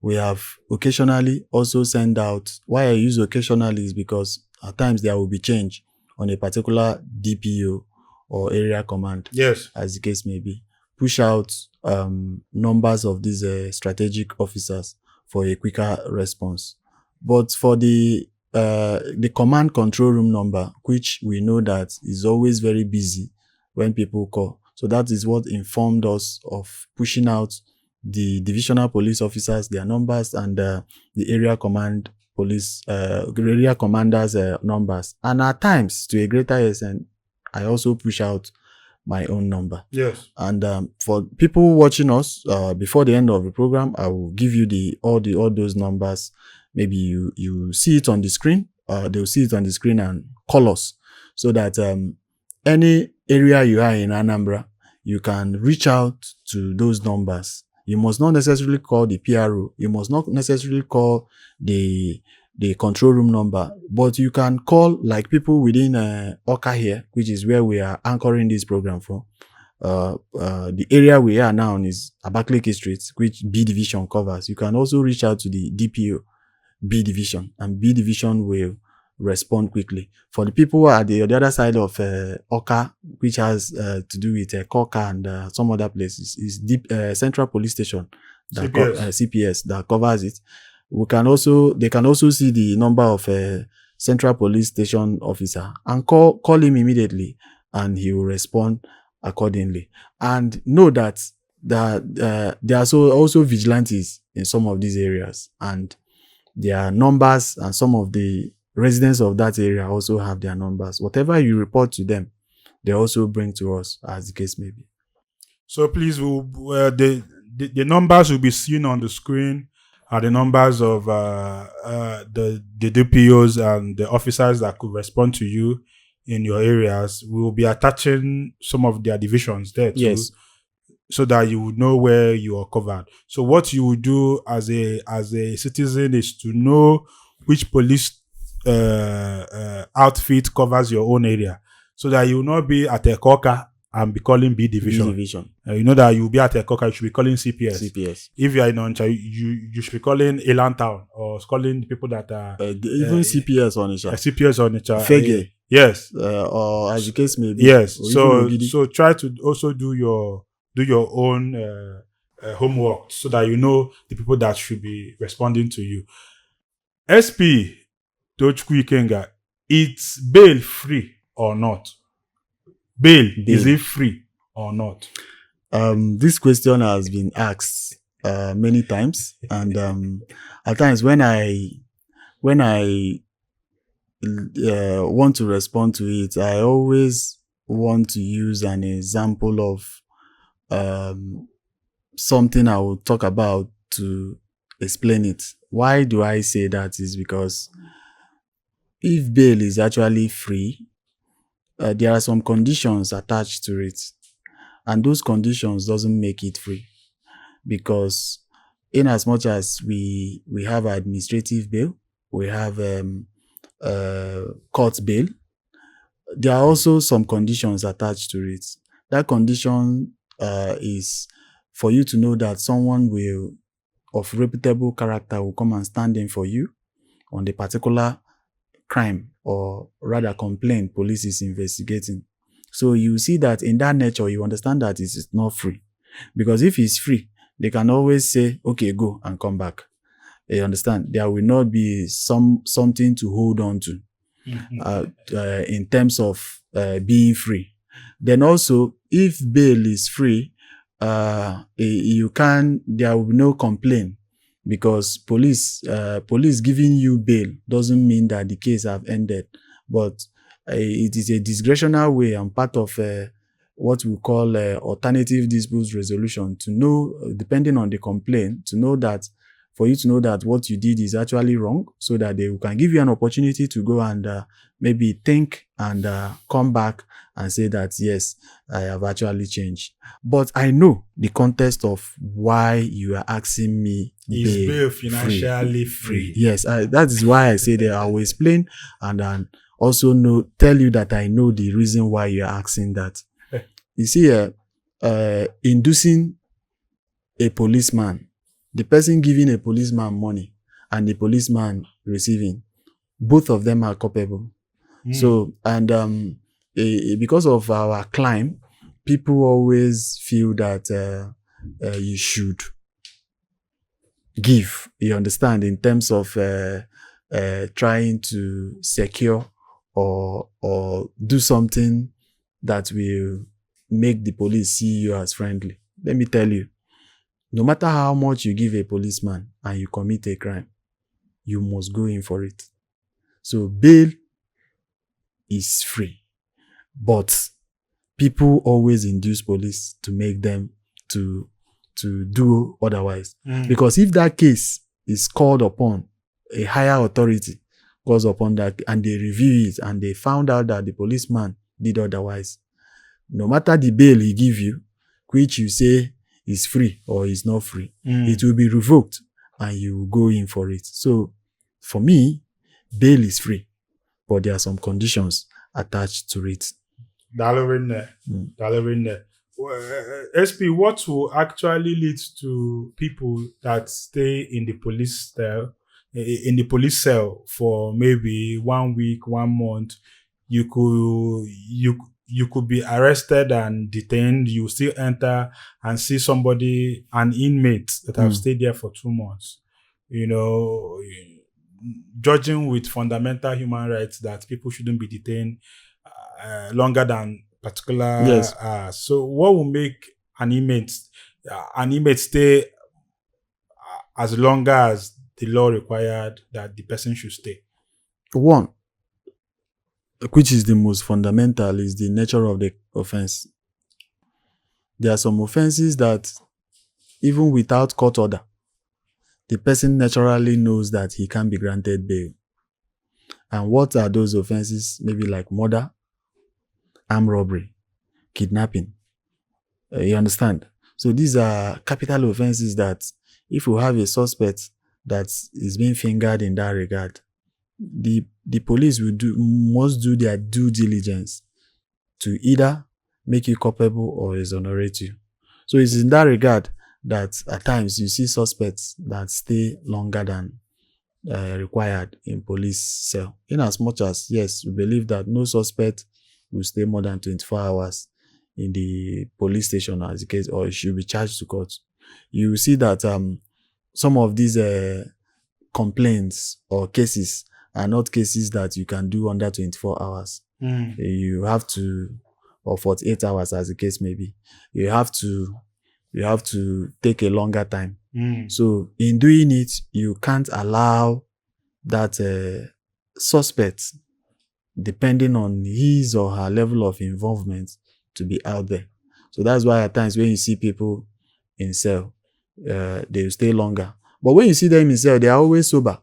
[SPEAKER 2] We have occasionally also sent out, why I use occasionally is because at times there will be change on a particular DPO or area command,
[SPEAKER 1] yes,
[SPEAKER 2] as the case may be, push out numbers of these strategic officers for a quicker response. But for the command control room number, which we know that is always very busy when people call. So that is what informed us of pushing out the divisional police officers, their numbers, and the area command police, area commanders' numbers. And at times, to a greater extent, I also push out my own number.
[SPEAKER 1] Yes.
[SPEAKER 2] And for people watching us, before the end of the program, I will give you all those numbers. Maybe you see it on the screen. They'll see it on the screen and call us, so that any area you are in Anambra, you can reach out to those numbers. You must not necessarily call the PRO. You must not necessarily call the control room number, but you can call like people within Oka here, which is where we are anchoring this program from. the area we are now is Abakaliki Street, which B division covers. You can also reach out to the DPO B division, and B division will respond quickly. For the people at the other side of Oka, which has to do with Koka and some other places, is Central Police Station, that CPS that covers it. They can also see the number of Central Police Station officer and call him immediately, and he will respond accordingly. And know that there are also vigilantes in some of these areas, and their numbers, and some of the residents of that area also have their numbers. Whatever you report to them, they also bring to us, as the case may be.
[SPEAKER 1] So please, the numbers will be seen on the screen are the numbers of the DPOs and the officers that could respond to you in your areas. We will be attaching some of their divisions there too.
[SPEAKER 2] Yes.
[SPEAKER 1] So that you would know where you are covered. So what you would do as a citizen is to know which police outfit covers your own area, so that you will not be at Ekoka and be calling B division. You know that you will be at Ekoka, you should be calling CPS. If you are in Onitsha, you should be calling Elan Town, or calling people that are
[SPEAKER 2] even CPS Onitsha.
[SPEAKER 1] CPS Onitsha.
[SPEAKER 2] Fege.
[SPEAKER 1] Yes.
[SPEAKER 2] Or as the case may be.
[SPEAKER 1] Yes. So try to also do your own homework, so that you know the people that should be responding to you. SP Tochukwu Ikenga, it's bail free or not? Bail, is it free or not?
[SPEAKER 2] This question has been asked many times, and at times when I want to respond to it, I always want to use an example of something I will talk about to explain it. Why do I say that? Is because if bail is actually free, there are some conditions attached to it, and those conditions doesn't make it free, because in as much as we have administrative bail, we have court bail, there are also some conditions attached to it. That condition is for you to know that someone of reputable character will come and stand in for you on the particular crime, or rather complaint police is investigating. So you see that in that nature, you understand that it is not free. Because if it's free, they can always say, okay, go and come back. You understand? There will not be something to hold on to in terms of being free. Then also, if bail is free, there will be no complaint, because police giving you bail doesn't mean that the case have ended, but it is a discretionary way and part of what we call alternative dispute resolution, to know, depending on the complaint, for you to know that what you did is actually wrong, so that they can give you an opportunity to go and maybe think and come back and say that, yes, I have actually changed. But I know the context of why you are asking me.
[SPEAKER 1] Is bail financially free?
[SPEAKER 2] Yes, that is why I say that I will explain, and also tell you that I know the reason why you are asking that. You see, inducing a policeman, the person giving a policeman money and the policeman receiving, both of them are culpable. So, and because of our climb, people always feel that you should give, you understand, in terms of trying to secure or do something that will make the police see you as friendly. Let me tell you, no matter how much you give a policeman and you commit a crime, you must go in for it. So bail is free, but people always induce police to make them to do otherwise. Because if that case is called upon, a higher authority calls upon that, and they review it, and they found out that the policeman did otherwise, no matter the bail he give you, which you say is free or is not free, it will be revoked and you will go in for it. So for me, bail is free, but there are some conditions attached to it.
[SPEAKER 1] SP, what will actually lead to people that stay in the police cell for maybe 1 week, 1 month? You could be arrested and detained. You still enter and see somebody, an inmate that have stayed there for 2 months. You know, judging with fundamental human rights that people shouldn't be detained longer than particular.
[SPEAKER 2] Yes.
[SPEAKER 1] So what will make an inmate stay as long as the law required that the person should stay?
[SPEAKER 2] One, which is the most fundamental, is the nature of the offense. There are some offenses that even without court order, the person naturally knows that he can be granted bail. And what are those offenses? Maybe like murder, armed robbery, kidnapping. You understand? So these are capital offenses that if you have a suspect that is being fingered in that regard, the police must do their due diligence to either make you culpable or exonerate you. So it's in that regard that at times you see suspects that stay longer than required in police cell. In as much as, yes, we believe that no suspect will stay more than 24 hours in the police station as the case, or should be charged to court. You see that some of these complaints or cases are not cases that you can do under 24 hours. You have to, or 48 hours as the case may be. You have to take a longer time. So in doing it, you can't allow that suspect, depending on his or her level of involvement, to be out there. So that's why at times when you see people in cell, they stay longer. But when you see them in cell, they are always sober,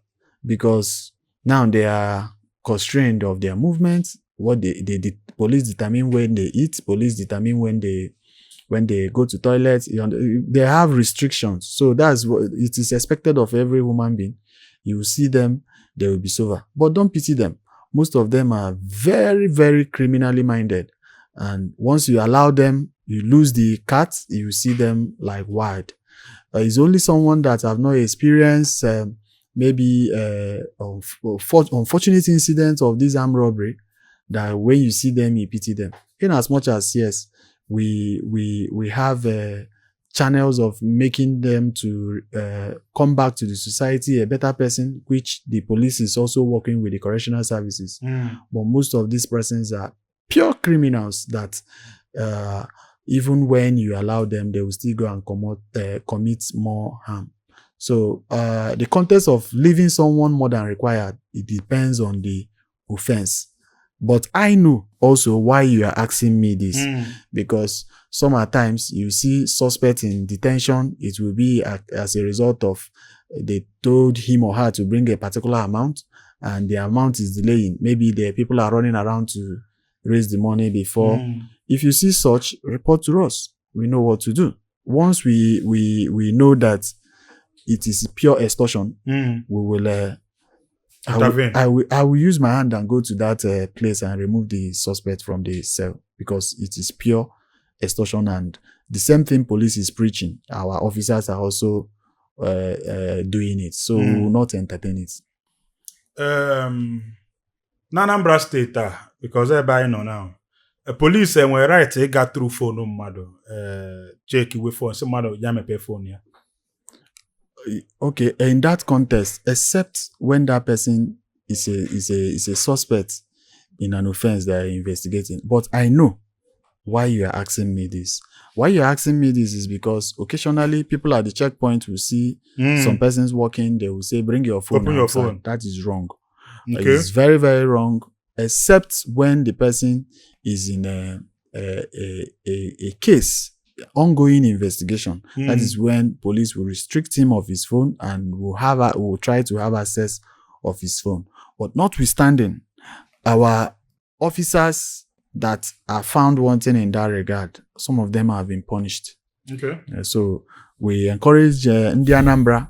[SPEAKER 2] because now they are constrained of their movements. What the police determine when they eat, police determine when they go to toilet. They have restrictions. So that's what it is expected of every human being. You will see them, they will be sober. But don't pity them. Most of them are very, very criminally minded. And once you allow them, you lose the cat, you see them like wild. It's only someone that have not experienced maybe unfortunate incidents of this armed robbery, that when you see them, you pity them. In as much as, yes, we have channels of making them to come back to the society a better person, which the police is also working with the correctional services. But most of these persons are pure criminals that even when you allow them, they will still go and commit more harm. So the context of leaving someone more than required, it depends on the offense. But I know also why you are asking me this, because sometimes you see suspects in detention, it will be as a result of they told him or her to bring a particular amount and the amount is delaying. Maybe the people are running around to raise the money before. If you see such, report to us. We know what to do. Once we know that it is pure extortion, we will I will use my hand and go to that place and remove the suspect from the cell, because it is pure extortion, and the same thing police is preaching. Our officers are also doing it, so we will not entertain it.
[SPEAKER 1] Anambra State, because everybody know now, police were right, they got through phone mmadụ check with phone, so mmadụ ya mepe phone ya.
[SPEAKER 2] Okay, in that context, except when that person is a suspect in an offense that are investigating. But I know why you are asking me this. Why you're asking me this is because occasionally people at the checkpoint will see some persons walking, they will say, bring your phone.
[SPEAKER 1] Open your phone.
[SPEAKER 2] That is wrong.
[SPEAKER 1] Okay.
[SPEAKER 2] It's very, very wrong, except when the person is in a case, ongoing investigation. That is when police will restrict him of his phone and will try to have access of his phone. But notwithstanding, our officers that are found wanting in that regard, some of them have been punished. Okay. So we encourage Ndi Anambra,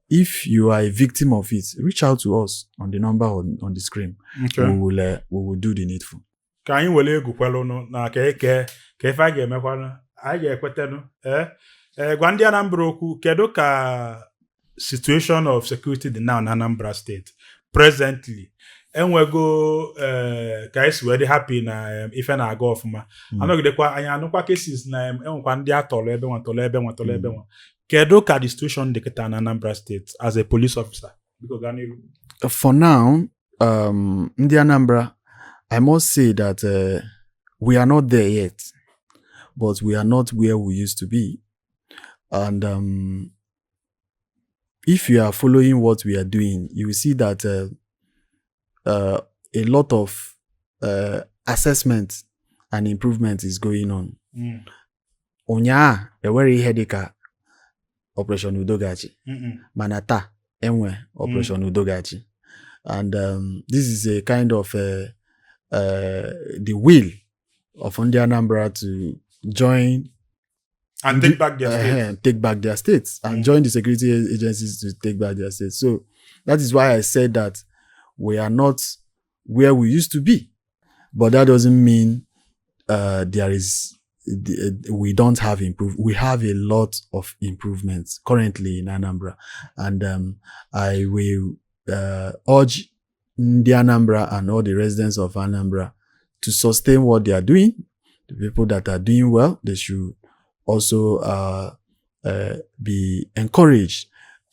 [SPEAKER 2] if you are a victim of it, reach out to us on the number on the screen. Okay. We will do the needful.
[SPEAKER 1] Can you wele gukwalo no na ke ife ga emekwana anyị ga-ekwetenu gwa ndị Anambra okwu kedu ka situation of security dị now na Anambra State presently enwego ka esi wee dị happy na ife na-aga ọfụma anọgidekwa anyị anụkwa cases na enwekwa ndị atọrọ ebe nwa kedu ka the situation dị kịta na Anambra State as a police officer?
[SPEAKER 2] For now, ndị Anambra, I must say that we are not there yet, but we are not where we used to be. And if you are following what we are doing, you will see that a lot of assessment and improvement is going on. Onya ewere ihe dịka Operation Udachi, manata enwe Operation Udachi, and this is a kind of the will of Anambra to join
[SPEAKER 1] and take back their states,
[SPEAKER 2] and join the security agencies to take back their states. So that is why I said that we are not where we used to be, but that doesn't mean we don't have we have a lot of improvements currently in Anambra, and I will urge the Anambra and all the residents of Anambra to sustain what they are doing. The people that are doing well, they should also be encouraged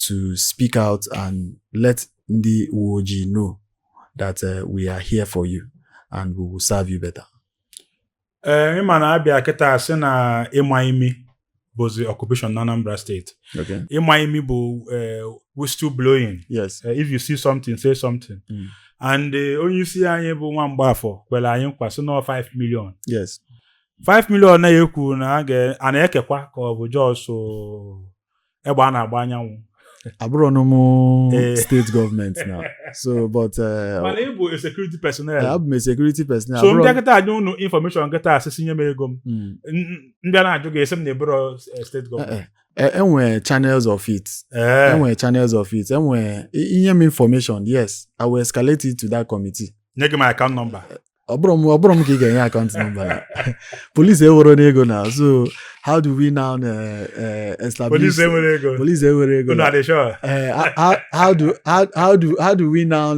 [SPEAKER 2] to speak out and let the Uoji know that we are here for you and we will serve you better.
[SPEAKER 1] Ịma na abịa kịta asị na ịma imi bụzi occupation na Anambra State.
[SPEAKER 2] Okay.
[SPEAKER 1] Ịma imi bụ whistle blowing.
[SPEAKER 2] Yes.
[SPEAKER 1] If you see something, say something. And onye isi anyị bụ nwa Mgbafọ kwere anyị nkwa sị na 5 million.
[SPEAKER 2] Yes.
[SPEAKER 1] 5 million na-ekwu na a na-ekekwa ka ọ bụ just egbe a na-agba anyanwụ.
[SPEAKER 2] Abronomo state government now. So, but
[SPEAKER 1] mana ị bụ a security personnel.
[SPEAKER 2] I'm a security personnel.
[SPEAKER 1] So ndị akịta ajụ unu information nkịta asịsị nye m ego m. Ndị a na-ajụ ga-esi m na eburo state government.
[SPEAKER 2] Enwe channels of it. Enwe channels of it. Enwe inye m information. Yes, I will escalate it to that committee.
[SPEAKER 1] Nye gị my account number.
[SPEAKER 2] Ọbụrụ m ka ị ga-enye account number. Police ewere n'ego now. So how do we now establish?
[SPEAKER 1] Police ewere ego.
[SPEAKER 2] Police ewere ego.
[SPEAKER 1] Are they sure?
[SPEAKER 2] How do we now?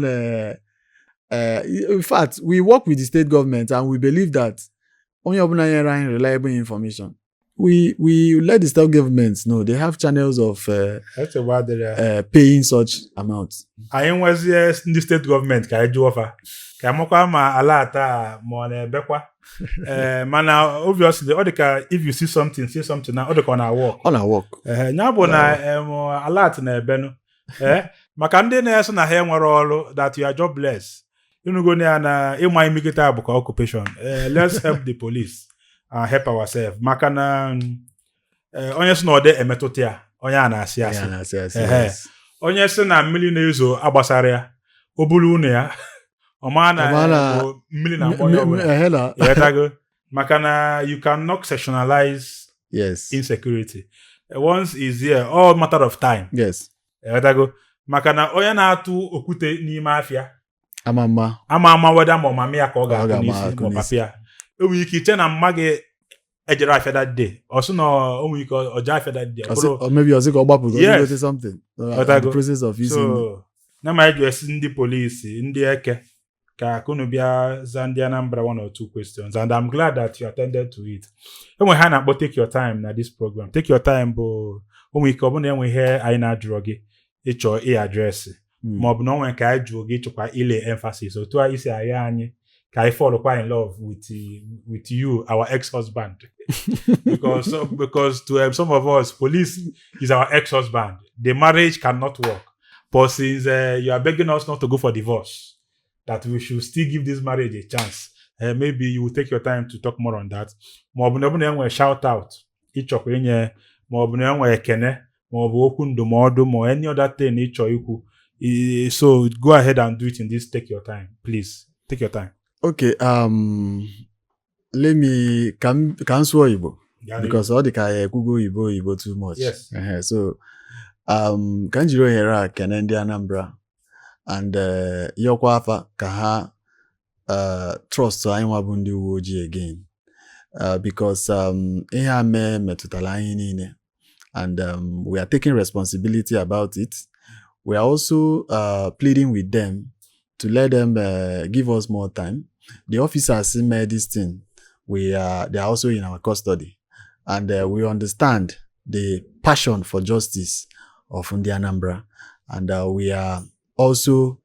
[SPEAKER 2] In fact, we work with the state government and we believe that onye ọbụla nyere anyị reliable information. We let the state governments know they have channels of paying such amounts.
[SPEAKER 1] Anyị nwezie ndị state government ka anyị jụọ fa ka amakwa ma ala ata ma ọ na-ebekwa mana obviously ọ dịka if you see something say something na ọ dịka ọ na-work.
[SPEAKER 2] Ọ na-work.
[SPEAKER 1] Ya bụ na alert na-ebenu maka ndị na-eso na ha enwere ọrụ that you are jobless inugo na ịma imikita bụ ka occupation. Let's help the police and help ourselves maka na onye si na ọ dị emetụta ya onye a na-asị asị onye si na mmiri na-ezo agbasara ya o buru unu ya ọma na mmiri na-agbọ ya maka na you cannot sectionalize insecurity. Once is here all matter of time.
[SPEAKER 2] Yes.
[SPEAKER 1] Maka na onye na-atụ okwute n'ime afịa
[SPEAKER 2] ama
[SPEAKER 1] weda ma ọmami ya ka ọ ga-atụ n'isi ma papịa enwere ike iche na mma gị ejere afịa that day ọsụ na onwere ike ọja afịa that day
[SPEAKER 2] maybe ọsị ka ọ gbapụ something the process of using.
[SPEAKER 1] So na ma eji esi ndị polisi ndị eke ka kunu bịa za ndị Anambra 1 or 2 questions and I'm glad that you attended to it. Enwe ha na-akpọ take your time na this program. Take your time bụ onwe ike ọ bụ na enwe ihe anyị na-ajụrụ gị ịchọ adresị ma ọ bụ na onwe ka anyị jụrụ gị ịchọkwa ile emphasis otu a isi ahịa anyị ka anyị fall quite in love with you, our ex-husband. because to some of us, police is our ex-husband. The marriage cannot work. But since you are begging us not to go for divorce, that we should still give this marriage a chance. Maybe you will take your time to talk more on that. Ma ọ bụ na ọ bụ na enwe shout out ịchọkwa inye ma ọ bụ na enwe ekene ma ọ bụ okwu ndụmọdụ ma any other thing ịchọ ikwu. So go ahead and do it in this take your time. Please take your time.
[SPEAKER 2] Okay, let me can swear Igbo because all the ka ekwugo Igbo too much.
[SPEAKER 1] Yes.
[SPEAKER 2] So kan jiri ohere a kene ndị Anambra and yọkwa afa ka ha trust anyị nwa bụ ndị uwe ojii again because ihe a metụtara anyị niile, and we are taking responsibility about it. We are also pleading with them to let them give us more time. The officers made this thing. They are also in our custody, and we understand the passion for justice of Anambra, and we also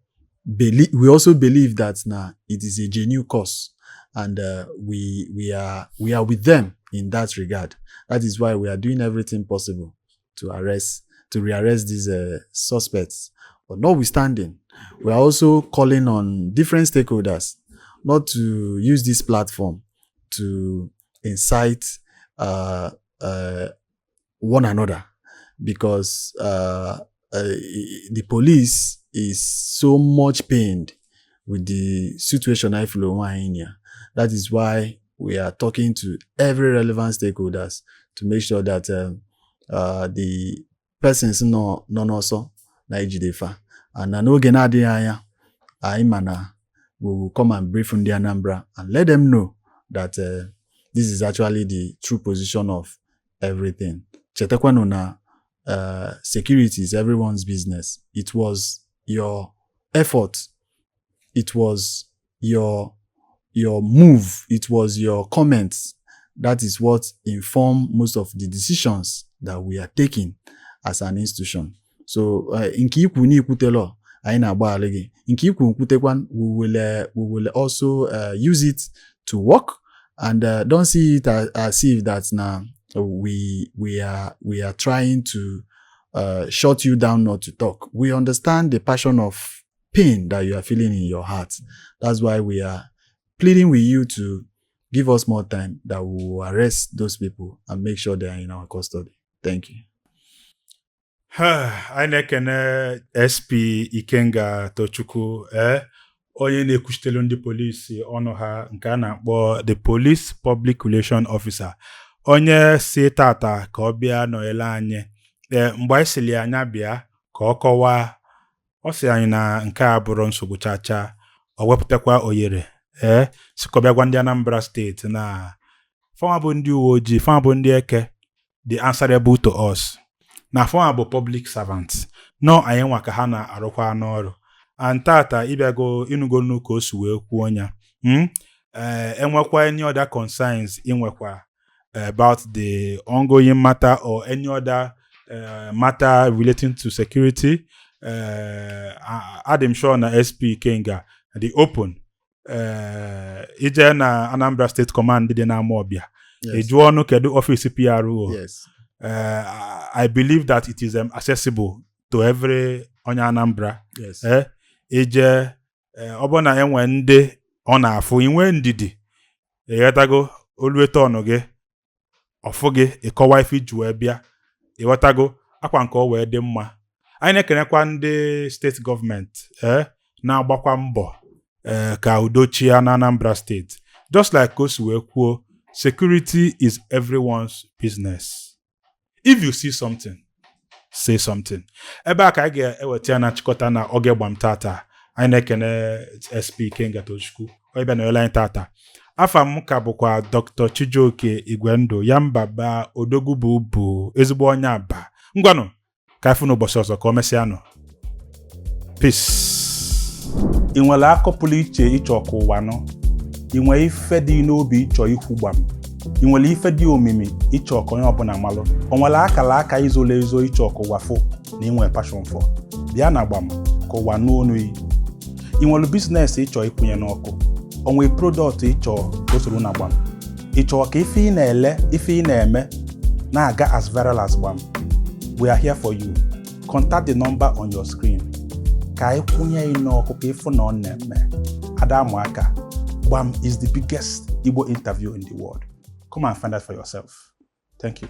[SPEAKER 2] believe that now it is a genuine cause, and we are with them in that regard. That is why we are doing everything possible to rearrest these suspects. But notwithstanding, we are also calling on different stakeholders not to use this platform to incite one another, because the police is so much pained with the situation I flow in here. That is why we are talking to every relevant stakeholders to make sure that the persons no also na ejidefa, and na n'oge na-adịghị anya anyị mana we will come and brief the Anambra and let them know that this is actually the true position of everything. Chetekwanu na security is everyone's business. It was your effort, it was your move, it was your comments. That is what informed most of the decisions that we are taking as an institution. So nke ikwu ni ikwutelo anyị na-agbaghara gị, nke ikwu nkwutekwan, we will also use it to work, and don't see it as if that now we are trying to shut you down not to talk. We understand the passion of pain that you are feeling in your heart. That's why we are pleading with you to give us more time, that we will arrest those people and make sure they are in our custody. Thank you.
[SPEAKER 1] Anyị na-ekene SP Ikenga Tochukwu, onye na-ekwuchitere ndị polisi ọnụ ha, nke a na-akpọ the Police Public Relation Officer, onye si tata ka ọ bịa nọnyere anyị mgbe anyị siri anya bịa ka ọ kọwaa. Ọ sị anyị na nke a bụrụ nsogbu chacha, ọ wepụtakwa oyere sikọbịa gwa ndị Anambra steeti na fọnwa bụ ndị uwe ojii, fọnwa bụ ndị eke, the answerable to us, na fọnwa bụ public servants, no anyị nwa ka ha na-arụkwa n'ọrụ. And tata ịbịago ịnụgo nnu ka o si wee kwuo nya enwekwa any other concerns inwekwa about the ongoing matter or any other matter relating to security, I'm sure na SP Ikenga the open ije na Anambra State Command dị na Amobia, ejuo ọnụ kedu office PRO.
[SPEAKER 2] Yes.
[SPEAKER 1] I believe that it is accessible to every onye Anambra.
[SPEAKER 2] Yes.
[SPEAKER 1] Ije ọbụna enwe ndị ọ na-afụ inwe ndidi ịghọtago olueta ọnụ gị ọfụ gị ịkọwa ife iji wee bịa ịghọtago akwa nke ọ wee dị mma. Anyị na-ekenekwa ndị steeti gọọmenti na-agbakwa mbọ ka Udachi na Anambra State. Just like o si wee kwuo, security is everyone's business. If you see something, say something. Ebe a ka anyị ga-eweta ya na chịkọta na oge gbam tata. Anyị na-ekene SP Ikenga Tochukwu ebe na anyị tata. Afa m ka bụkwa Dr. Chijioke Igwendụ Yambaba Odogwu bụ ezigbo onye Aba. Ngwanụ ka ifu n'ụbọchị ọzọ ka o mesịanụ. Peace. Ị nwere akọpụlụ iche ịchọ ka ụwa nọ. Ị nwere ife dị n'obi ịchọ ikwu gbam. Ị nwere ife dị omimi ịchọ ka onye ọbụla malụ. O nwere akala aka izolo ezo ịchọ ka ụwa fụ na inwe passion for. Bịa na gbam ka ụwa n'onu yi. Ị nwere business ịchọ ikwunye n'ọkụ. O nwere product ịchọ ka o soro na gbam. Ịchọ ka ife ị na-ele, ife ị na-eme na-aga as viral as gbam. We are here for you. Contact the number on your screen. Ka ikwunye n'ọkụ ka ifu na ọ na-eme. Adamuaka. Gbam is the biggest Igbo interview in the world. Come and find out for yourself. Thank you.